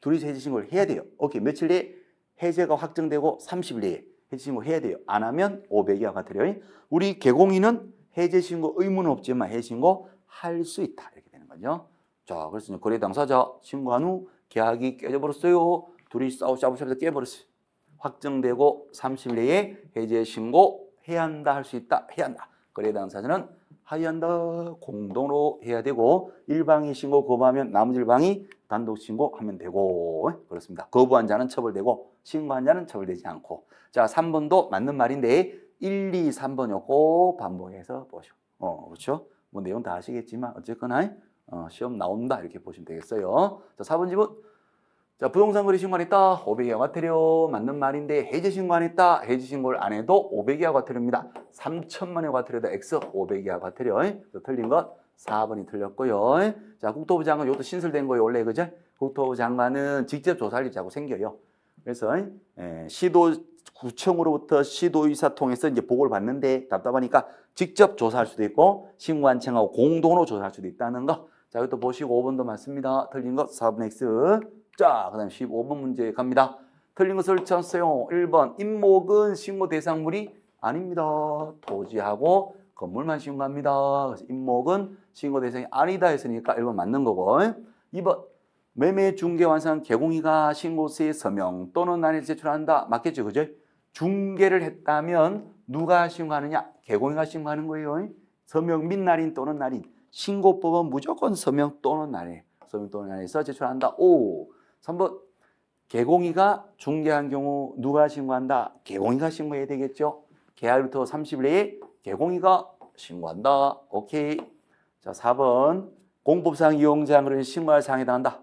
둘이서 해제 신고를 해야 돼요. 오케이. 며칠 내에 해제가 확정되고 30일 내에 해제 신고 해야 돼요. 안 하면 500이와 같으려. 우리 개공인은 해제 신고 의무는 없지만 해제 신고 할 수 있다. 이렇게 되는 거죠. 자, 그래서 거래 당사자 신고한 후 계약이 깨져버렸어요. 둘이 싸우면서 깨버렸어요. 확정되고 30일 내에 해제 신고 해야 한다 할 수 있다. 해야 한다. 거래 당사자는 하야 한다. 공동으로 해야 되고 일방이 신고 거부하면 나머지 일방이 단독 신고하면 되고 그렇습니다. 거부한 자는 처벌되고 신고한 자는 처벌되지 않고. 자, 3번도 맞는 말인데 1, 2, 3번 요거 반복해서 보시오. 그렇죠? 뭐 내용 다 아시겠지만 어쨌거나 시험 나온다 이렇게 보시면 되겠어요. 자, 4번 집은 자, 부동산 거래 신고 안 했다. 500이하 과태료. 맞는 말인데 해제 신고 안 했다. 해제 신고를 안 해도 500이하 과태료입니다. 3천만 원 과태료다. X 500이하 과태료. 틀린 것 4번이 틀렸고요. 자, 국토부 장관 이것도 신설된 거예요. 원래 그죠? 국토부 장관은 직접 조사할 일이 자꾸 생겨요. 그래서 구청으로부터 시도의사 통해서 이제 보고를 받는데 답답하니까 직접 조사할 수도 있고 신고한청하고 공동으로 조사할 수도 있다는 거. 자, 이것도 보시고 5번도 맞습니다. 틀린 것 4번 X. 자, 그 다음에 15번 문제 갑니다. 틀린 것을 찾으세요. 1번, 임목은 신고 대상물이 아닙니다. 토지하고 건물만 신고합니다. 그래서 임목은 신고 대상이 아니다 했으니까 1번 맞는 거고. 2번, 매매 중개 완성 개공이가 신고서에 서명 또는 난이를 제출한다. 맞겠죠, 그죠? 중개를 했다면 누가 신고하느냐? 개공이가 신고하는 거예요. 서명 및 날인 또는 날인. 신고법은 무조건 서명 또는 날인. 서명 또는 날인에서 제출한다. 3번 개공이가 중개한 경우 누가 신고한다? 개공이가 신고해야 되겠죠. 계약일부터 30일 내에 개공이가 신고한다. 오케이. 자, 4번 공법상 이용자는 신고할 사항에 해당한다.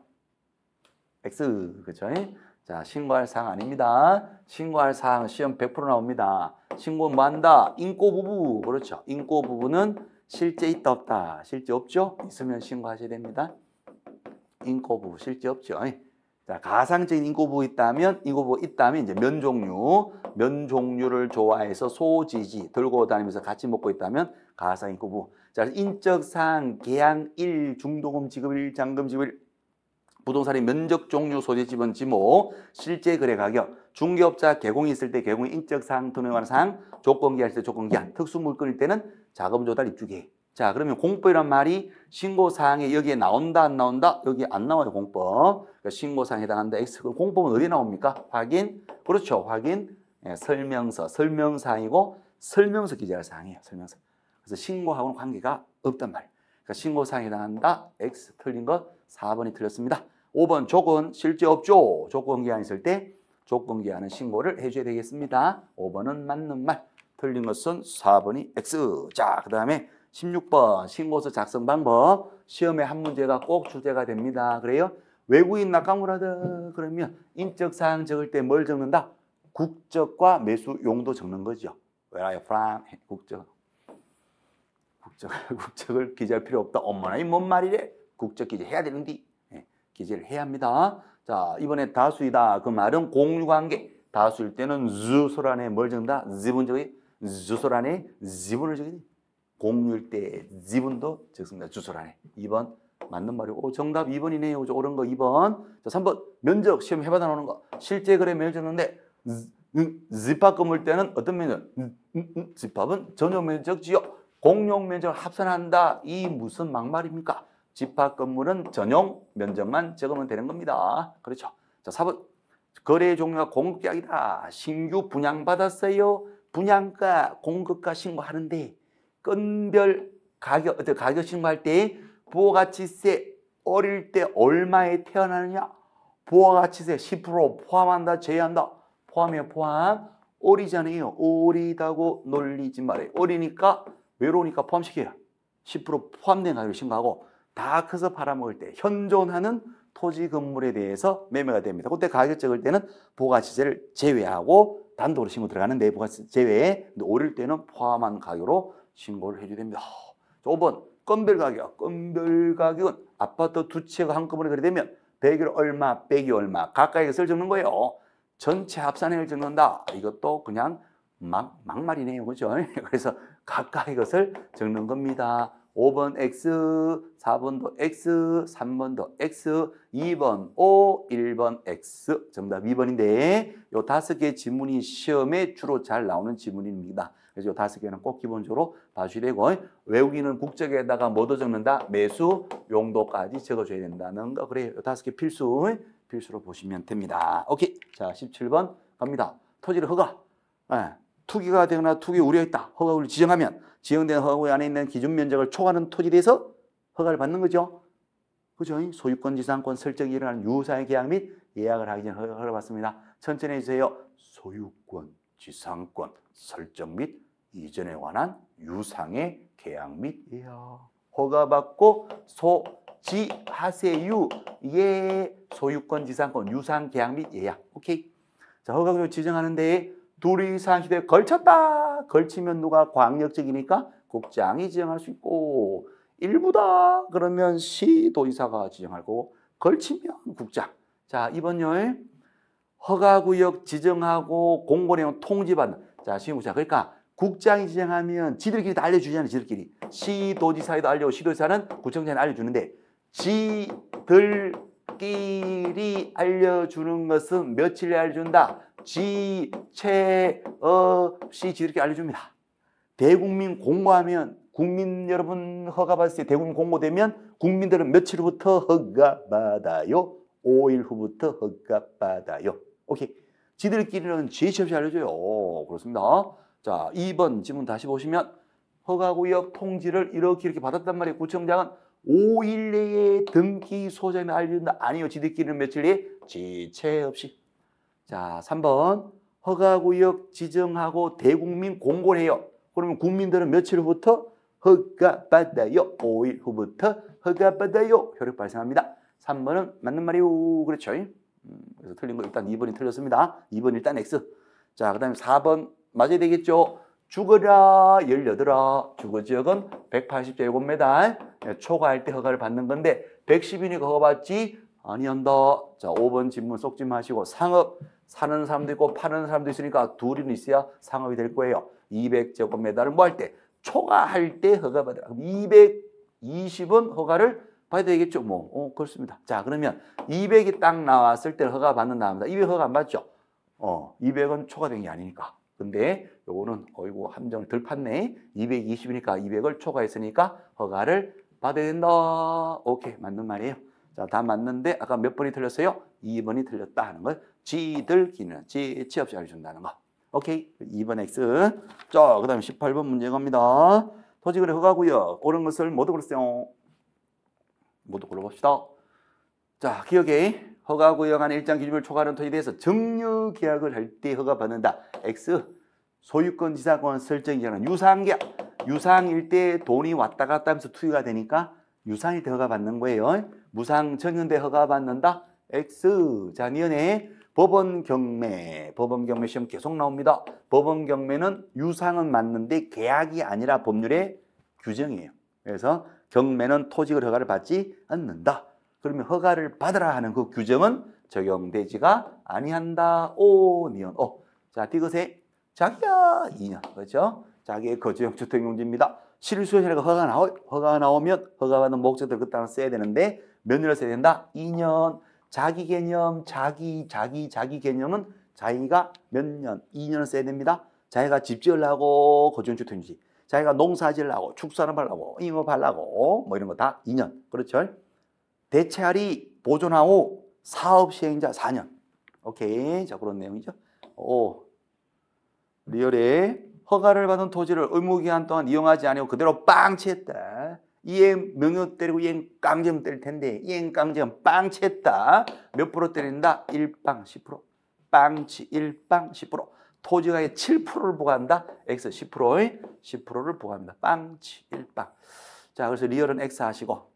X. 그렇죠? 자, 신고할 사항 아닙니다. 신고할 사항 시험 100% 나옵니다. 신고는 뭐 한다? 인고 부부. 그렇죠. 인고 부부는 실제 있다 없다. 실제 없죠? 있으면 신고하셔야 됩니다. 인고 부부 실제 없죠. 자, 가상적인 인고부 있다면 이제 면종류를 좋아해서 소지지 들고 다니면서 같이 먹고 있다면 가상 인고부. 자, 인적사항 계양일 중도금 지급일 잔금 지급일 부동산의 면적 종류 소재 지분 지목 실제 거래 가격 중개업자 개공이 있을 때 개공의 인적사항 등에 관한 사항 조건기할 때 조건기한 특수물건일 때는 자금 조달 입주계획. 자, 그러면 공법이란 말이 신고사항에 여기에 나온다 안 나온다? 여기 안 나와요. 공법. 그러니까 신고사항에 해당한다. X. 공법은 어디에 나옵니까? 확인. 그렇죠. 확인. 설명서. 설명사항이고 설명서 기재할 사항이에요. 설명서. 그래서 신고하고는 관계가 없단 말이에요. 그러니까 신고사항에 해당한다. X. 틀린 것 4번이 틀렸습니다. 5번 조건 실제 없죠. 조건기한 있을 때 조건기한은 신고를 해줘야 되겠습니다. 5번은 맞는 말. 틀린 것은 4번이 X. 자, 그 다음에 16번 신고서 작성 방법. 시험에 한 문제가 꼭 출제가 됩니다. 그래요? 외국인 낙강물하다 그러면 인적사항 적을 때 뭘 적는다? 국적과 매수 용도 적는 거죠. Where are you from? 국적을 기재할 필요 없다. 엄마나 이 뭔 말이래? 국적 기재해야 되는데 기재를 해야 합니다. 자, 이번에 다수이다. 그 말은 공유관계. 다수일 때는 주소란에 뭘 적는다? 지분적이 주소란에 지분을 적이 공유일 때 지분도 적습니다. 주소란에. 2번 맞는 말이고 정답 2번이네요. 옳은 거 2번. 자, 3번 면적 시험 해받아 놓는 거. 실제 거래 면적 적는데 집합 건물 때는 어떤 면적? 집합은 전용 면적지요. 공용 면적을 합산한다. 이 무슨 막말입니까? 집합 건물은 전용 면적만 적으면 되는 겁니다. 그렇죠. 자, 4번 거래 종류가 공급계약이다. 신규 분양받았어요. 분양가 공급가 신고하는데 건별 가격 신고할 때 부가가치세 어릴 때 얼마에 태어나느냐? 부가가치세 10% 포함한다, 제외한다. 포함이에요, 포함. 어리잖아요. 어리다고 놀리지 말아요. 어리니까 외로우니까 포함시켜요. 10% 포함된 가격을 신고하고 다 커서 팔아먹을 때 현존하는 토지 건물에 대해서 매매가 됩니다. 그때 가격 적을 때는 부가가치세를 제외하고 단독으로 신고 들어가는데 부가가치세 제외. 근데 어릴 때는 포함한 가격으로 신고를 해줘야 됩니다. 5번 건별 가격. 건별 가격은 아파트 두 채가 한꺼번에 거래되면 100일 얼마, 100이 얼마 가까이 것을 적는 거예요. 전체 합산액을 적는다. 이것도 그냥 막말이네요. 그죠? 그래서 가까이 것을 적는 겁니다. 5번 X, 4번도 X, 3번도 X, 2번 O, 1번 X. 정답 2번인데 요 5개 지문이 시험에 주로 잘 나오는 지문입니다. 그래서 요 5개는 꼭 기본적으로 봐주셔야 되고 외우기는 국적에다가 뭐도 적는다? 매수, 용도까지 적어줘야 된다는 거. 그래요. 요 5개 필수로 보시면 됩니다. 오케이. 자, 17번 갑니다. 토지를 허가. 투기가 되거나 투기 우려했다. 허가를 지정하면 지정된 허가구역 안에 있는 기준 면적을 초과하는 토지에 대해서 허가를 받는 거죠. 그죠? 소유권, 지상권 설정이 일어나는 유사의 계약 및 예약을 하기 전에 허가를 받습니다. 천천히 해주세요. 소유권, 지상권 설정 및 이전에 관한 유상의 계약 및 예약. 허가받고 소지하세요. 예. 소유권, 지상권, 유상 계약 및 예약. 오케이. 자, 허가구역 지정하는데 둘 이상 시대에 걸쳤다. 걸치면 누가 광역적이니까 국장이 지정할 수 있고 일부다. 그러면 시도지사가 지정할 거고 걸치면 국장. 자, 이번요. 허가구역 지정하고 공고내용 통지받는. 자, 시행국장. 그러니까 국장이 지정하면 지들끼리 다 알려주잖아요. 지들끼리. 시도지사에도 알려고 시도지사는 구청장에 알려주는데 지들끼리 알려주는 것은 며칠에 알려준다. 지체 없이 지들끼리 알려줍니다. 대국민 공고하면 국민 여러분 허가받을 때 대국민 공고되면 국민들은 며칠 후부터 허가받아요. 5일 후부터 허가받아요. 오케이. 지들끼리는 지체 없이 알려줘요. 그렇습니다. 자, 2번 지문 다시 보시면 허가구역 통지를 이렇게 받았단 말이에요. 구청장은 5일 내에 등기 소장에 알려준다. 아니요. 지들끼리는 며칠 내에 지체 없이. 자, 3번 허가구역 지정하고 대국민 공고를 해요. 그러면 국민들은 며칠 후부터 허가받아요. 5일 후부터 허가받아요. 효력 발생합니다. 3번은 맞는 말이요. 그렇죠? 그래서 틀린 거 일단 2번이 틀렸습니다. 2번 일단 X. 자, 그 다음에 4번 맞아야 되겠죠? 주거라 18아. 주거지역은 180제곱미터. 초과할 때 허가를 받는 건데 110이니까 허가받지 아니한다. 자, 5번 질문 쏙지 마시고 상업 사는 사람도 있고 파는 사람도 있으니까 둘이는 있어야 상업이 될 거예요. 200제곱미터를 뭐 할 때? 초과할 때 허가받으라. 그럼 220은 허가를 받아야 되겠죠. 그렇습니다. 자, 그러면 200이 딱 나왔을 때 허가 받는다 합니다. 200 허가 안 받죠? 200은 초과된 게 아니니까. 근데 요거는 어이구 함정을 덜 팠네. 220이니까 200을 초과했으니까 허가를 받아야 된다. 오케이. 맞는 말이에요. 자, 다 맞는데 아까 몇 번이 틀렸어요? 2번이 틀렸다 하는 걸 지들끼리는 지체 없이 알려준다는 거. 오케이. 2번 X. 자, 그 다음에 18번 문제 갑니다. 토지거래 허가구역 옳은 것을 모두 고르세요. 모두 골라봅시다. 자, 기억에 허가구역 안에 일정 기준을 초과하는 토지에 대해서 정유 계약을 할 때 허가받는다. X. 소유권 지상권 설정이잖아. 유상계약. 유상일 때 돈이 왔다 갔다 하면서 투기가 되니까 유상일 때 허가받는 거예요. 무상 정유인데 허가받는다. X. 자, 니은에 법원 경매 시험 계속 나옵니다. 법원 경매는 유상은 맞는데 계약이 아니라 법률의 규정이에요. 그래서 경매는 토지거래 허가를 받지 않는다. 그러면 허가를 받으라 하는 그 규정은 적용되지가 아니한다. 오, 니은 오. 자, 디귿에 자기야 2년. 그렇죠? 자기의 거주형 주택용지입니다. 실수요자가 허가가 나오면 허가받는 목적들 그 따라 써야 되는데 몇 년을 써야 된다? 2년. 자기 개념, 자기 개념은 자기가 몇 년? 2년을 써야 됩니다. 자기가 집 지으려고 거주형 주택용지. 자기가 농사 지으려고 축산업하려고 임업하려고 뭐 이런 거 다 2년. 그렇죠? 대체하리 보존하고 사업 시행자 4년. 오케이. 자, 그런 내용이죠. 오. 리얼에 허가를 받은 토지를 의무기한 동안 이용하지 않고 그대로 빵치했다. 이행 명령 때리고 이행 깡제면 때릴 텐데 이행 깡제면 빵치했다. 몇 프로 때린다? 1빵 10%. 빵치 1빵 10%. 토지가의 7%를 부과한다. X 10%를 부과합니다. 빵치 1빵. 자, 그래서 리얼은 X 하시고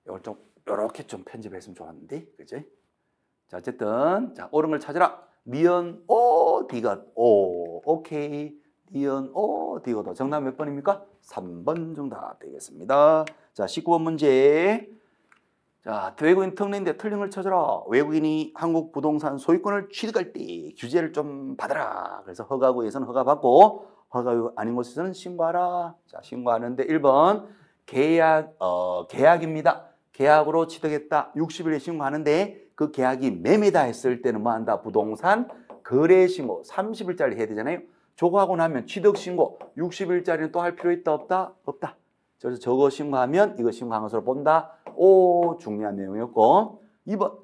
이걸 좀 이렇게 좀 편집했으면 좋았는데, 그지? 자, 어쨌든 자, 옳은 걸 찾으라. 니은 오 디귿 오. 오케이. 니은 오 디귿. 정답 몇 번입니까? 3번 정답 되겠습니다. 자, 19번 문제. 자, 외국인 특례인데 틀린 걸 찾아라. 외국인이 한국 부동산 소유권을 취득할 때 규제를 좀 받아라. 그래서 허가구에서는 허가받고 허가 아닌 곳에서는 신고하라. 자, 신고하는데 1번 계약입니다. 계약으로 취득했다. 60일에 신고하는데 그 계약이 매매다 했을 때는 뭐 한다? 부동산 거래 신고 30일짜리 해야 되잖아요. 저거 하고 나면 취득 신고 60일짜리는 또 할 필요 있다 없다? 없다. 그래서 저거 신고하면 이거 신고한 것으로 본다. 오, 중요한 내용이었고 2번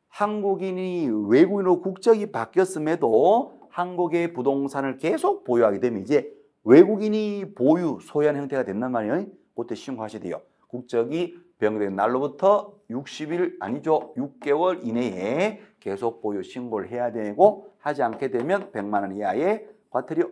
한국인이 외국인으로 국적이 바뀌었음에도 한국의 부동산을 계속 보유하게 되면 이제 외국인이 보유, 소유한 형태가 된단 말이에요. 그때 신고하셔야 돼요. 국적이 변경된 날로부터 60일 아니죠. 6개월 이내에 계속 보유 신고를 해야 되고 하지 않게 되면 100만 원 이하의 과태료.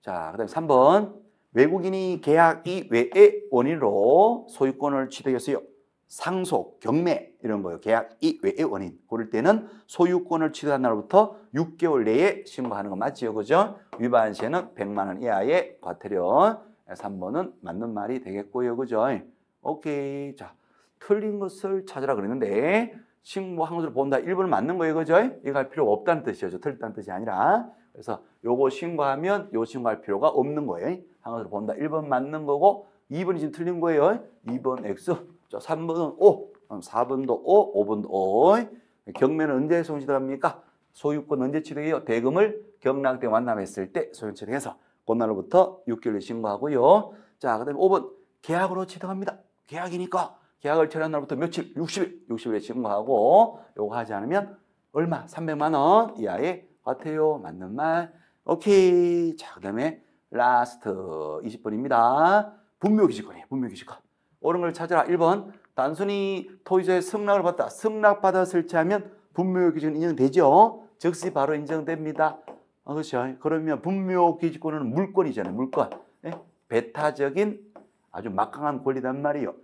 자, 그다음에 3번 외국인이 계약 이외의 원인으로 소유권을 취득했어요. 상속, 경매 이런 거요. 계약 이외의 원인. 그럴 때는 소유권을 취득한 날부터 6개월 내에 신고하는 거 맞지요, 그죠? 위반 시에는 100만 원 이하의 과태료. 3번은 맞는 말이 되겠고요, 그죠? 오케이. 자, 틀린 것을 찾으라 그랬는데 신고한 것으로 본다. 1번은 맞는 거예요, 그죠? 이거 할 필요가 없다는 뜻이죠. 틀렸다는 뜻이 아니라. 그래서 요거 신고하면 요 신고할 필요가 없는 거예요. 한 것으로 본다. 1번 맞는 거고 2번이 지금 틀린 거예요. 2번 X. 자, 3번은 O. 4번도 O. 5번도 O. 경매는 언제 소유취득합니까? 소유권 언제 취득해요? 대금을 경락 때 완납했을 때 소유취득해서 그날로부터 6개월 신고하고요. 자, 그다음에 5번 계약으로 취득합니다. 계약이니까 계약을 처리한 날부터 며칠? 60일. 60일에 신고하고 요거 하지 않으면 얼마? 300만 원 이하의 과태료. 맞는 말. 오케이. 자, 그다음에 라스트 20번입니다. 분묘기지권이에요. 분묘기지권. 옳은 걸 찾아라. 1번 단순히 토지의 승낙을 받다. 승낙받아 설치하면 분묘기지권 인정되죠. 즉시 바로 인정됩니다. 그렇죠. 그러면 분묘기지권은 물권이잖아요. 물권. 예? 배타적인 아주 막강한 권리단 말이에요.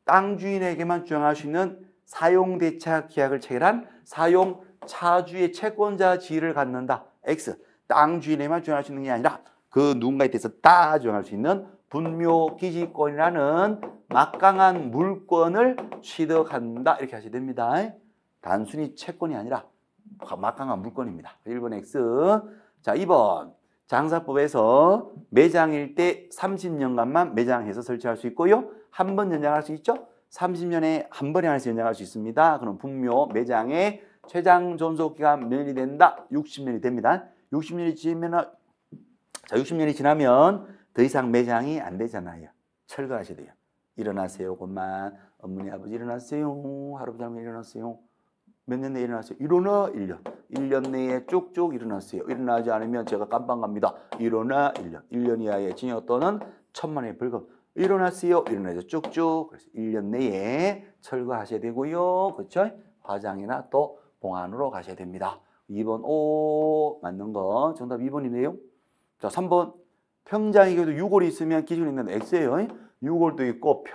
땅 주인에게만 주장할 수 있는 사용대차 계약을 체결한 사용 차주의 채권자 지위를 갖는다. X. 땅 주인에게만 주장할 수 있는 게 아니라 그 누군가에 대해서 다 주장할 수 있는 분묘기지권이라는 막강한 물권을 취득한다. 이렇게 하셔야 됩니다. 단순히 채권이 아니라 막강한 물권입니다. 1번 X. 자, 2번 장사법에서 매장일 때 30년간만 매장해서 설치할 수 있고요. 한 번 연장할 수 있죠. 30년에 한 번에 하나씩 연장할 수 있습니다. 그럼 분묘 매장의 최장 존속기간 몇 년이 된다? 60년이 됩니다. 60년이 지나면 자, 60년이 지나면 더 이상 매장이 안 되잖아요. 철거하셔야 돼요. 일어나세요. 그만. 어머니 아버지 일어나세요. 할아버지 할머니 일어나세요. 몇 년 내에 일어나세요? 일어나 1년. 1년 내에 쭉쭉 일어나세요. 일어나지 않으면 제가 깜빵 갑니다. 일어나 1년. 1년 이하의 징역 또는 1,000만 원의 벌금. 일어나세요. 일어나죠. 쭉쭉. 그래서 1년 내에 철거하셔야 되고요. 그렇죠? 화장이나 또 봉안으로 가셔야 됩니다. 2번 O 맞는 거. 정답 2번이네요. 자, 3번 평장에게도 유골이 있으면 기준이 있는 X예요. 유골도 있고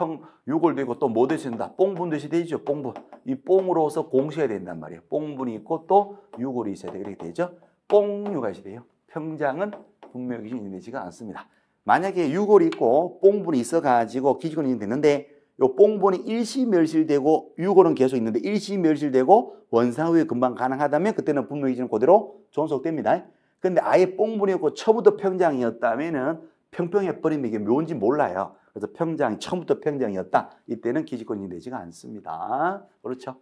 유골도 있고 또 뭐 되신다? 뽕분듯이 되죠. 뽕분. 이 뽕으로서 공셔야 된단 말이에요. 뽕분이 있고 또 유골이 있어야 돼. 이렇게 되죠. 뽕유가 있어야 돼요. 평장은 분명히 기준이 되지가 않습니다. 만약에 유골이 있고 뽕분이 있어가지고 기준이 되는데 요 뽕분이 일시멸실되고 유골은 계속 있는데 일시멸실되고 원상 후에 금방 가능하다면 그때는 분명히 기준은 그대로 존속됩니다. 근데 아예 뽕분이 없고 처음부터 평장이었다면은 평평해 버리면 이게 뭔지 몰라요. 그래서 평장이 처음부터 평장이었다. 이때는 기지권이 되지가 않습니다. 그렇죠?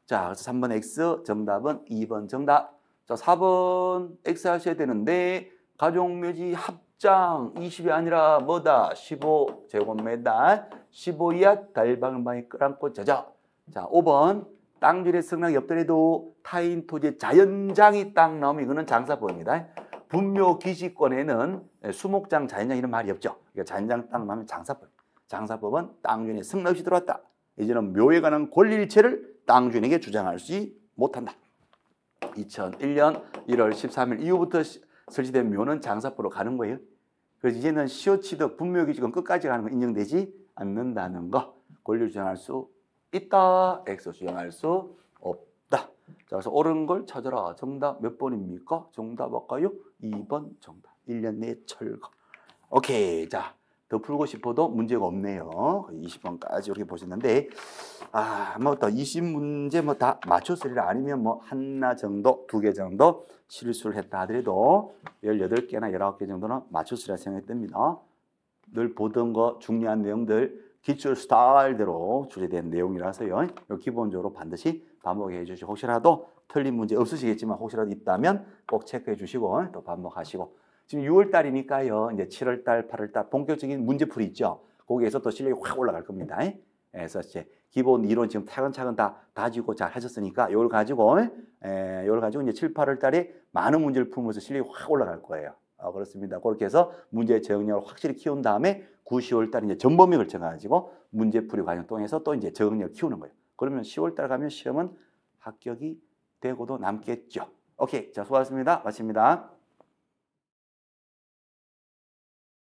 자, 그래서 3번 X 정답은 2번 정답. 자, 4번 X 하셔야 되는데 가족묘지 합장 20이 아니라 뭐다? 15제곱미터 15 이하 달방방에 끌안고 젖어. 자, 5번 땅줄의 승낙이 없더라도 타인 토지의 자연장이 땅 나오면 이거는 장사법입니다. 분묘기지권에는 수목장, 자연장 이런 말이 없죠. 그러니까 자연장 땅 나오면 장사법. 장사법은 땅주인의 승낙 없이 들어왔다. 이제는 묘에 관한 권리일체를 땅주인에게 주장할 수 못한다. 2001년 1월 13일 이후부터 설치된 묘는 장사법으로 가는 거예요. 그래서 이제는 시효취득 분묘기지권 끝까지 가는 건 인정되지 않는다는 거. 권리를 주장할 수 있다. X 주장할 수 없다. 자, 그래서 옳은 걸 찾아라. 정답 몇 번입니까? 정답 할까요? 2번 정답. 1년 내에 철거. 오케이. 자, 더 풀고 싶어도 문제가 없네요. 20번까지 이렇게 보셨는데 뭐 또 20문제 뭐 다 맞췄으리라 아니면 뭐 하나 정도, 2개 정도 실수를 했다 하더라도 18개나 19개 정도는 맞췄으리라 생각이 듭니다. 늘 보던 거 중요한 내용들 기출 스타일대로 출제된 내용이라서요. 기본적으로 반드시 반복해 주시고 혹시라도 틀린 문제 없으시겠지만 혹시라도 있다면 꼭 체크해 주시고 또 반복하시고 지금 6월 달이니까요. 이제 7월 달, 8월 달 본격적인 문제풀이 있죠. 거기에서 또 실력이 확 올라갈 겁니다. 그래서 이제 기본 이론 지금 차근차근 다 다지고 잘 하셨으니까 이걸 가지고 이제 7, 8월 달에 많은 문제를 풀면서 실력이 확 올라갈 거예요. 그렇습니다. 그렇게 해서 문제 적응력을 확실히 키운 다음에 9, 10월 달 이제 전범위에 걸쳐 가지고 문제풀이 과정 통해서 또 이제 적응력을 키우는 거예요. 그러면 10월 달 가면 시험은 합격이 되고도 남겠죠. 오케이. 자, 수고하셨습니다. 마칩니다.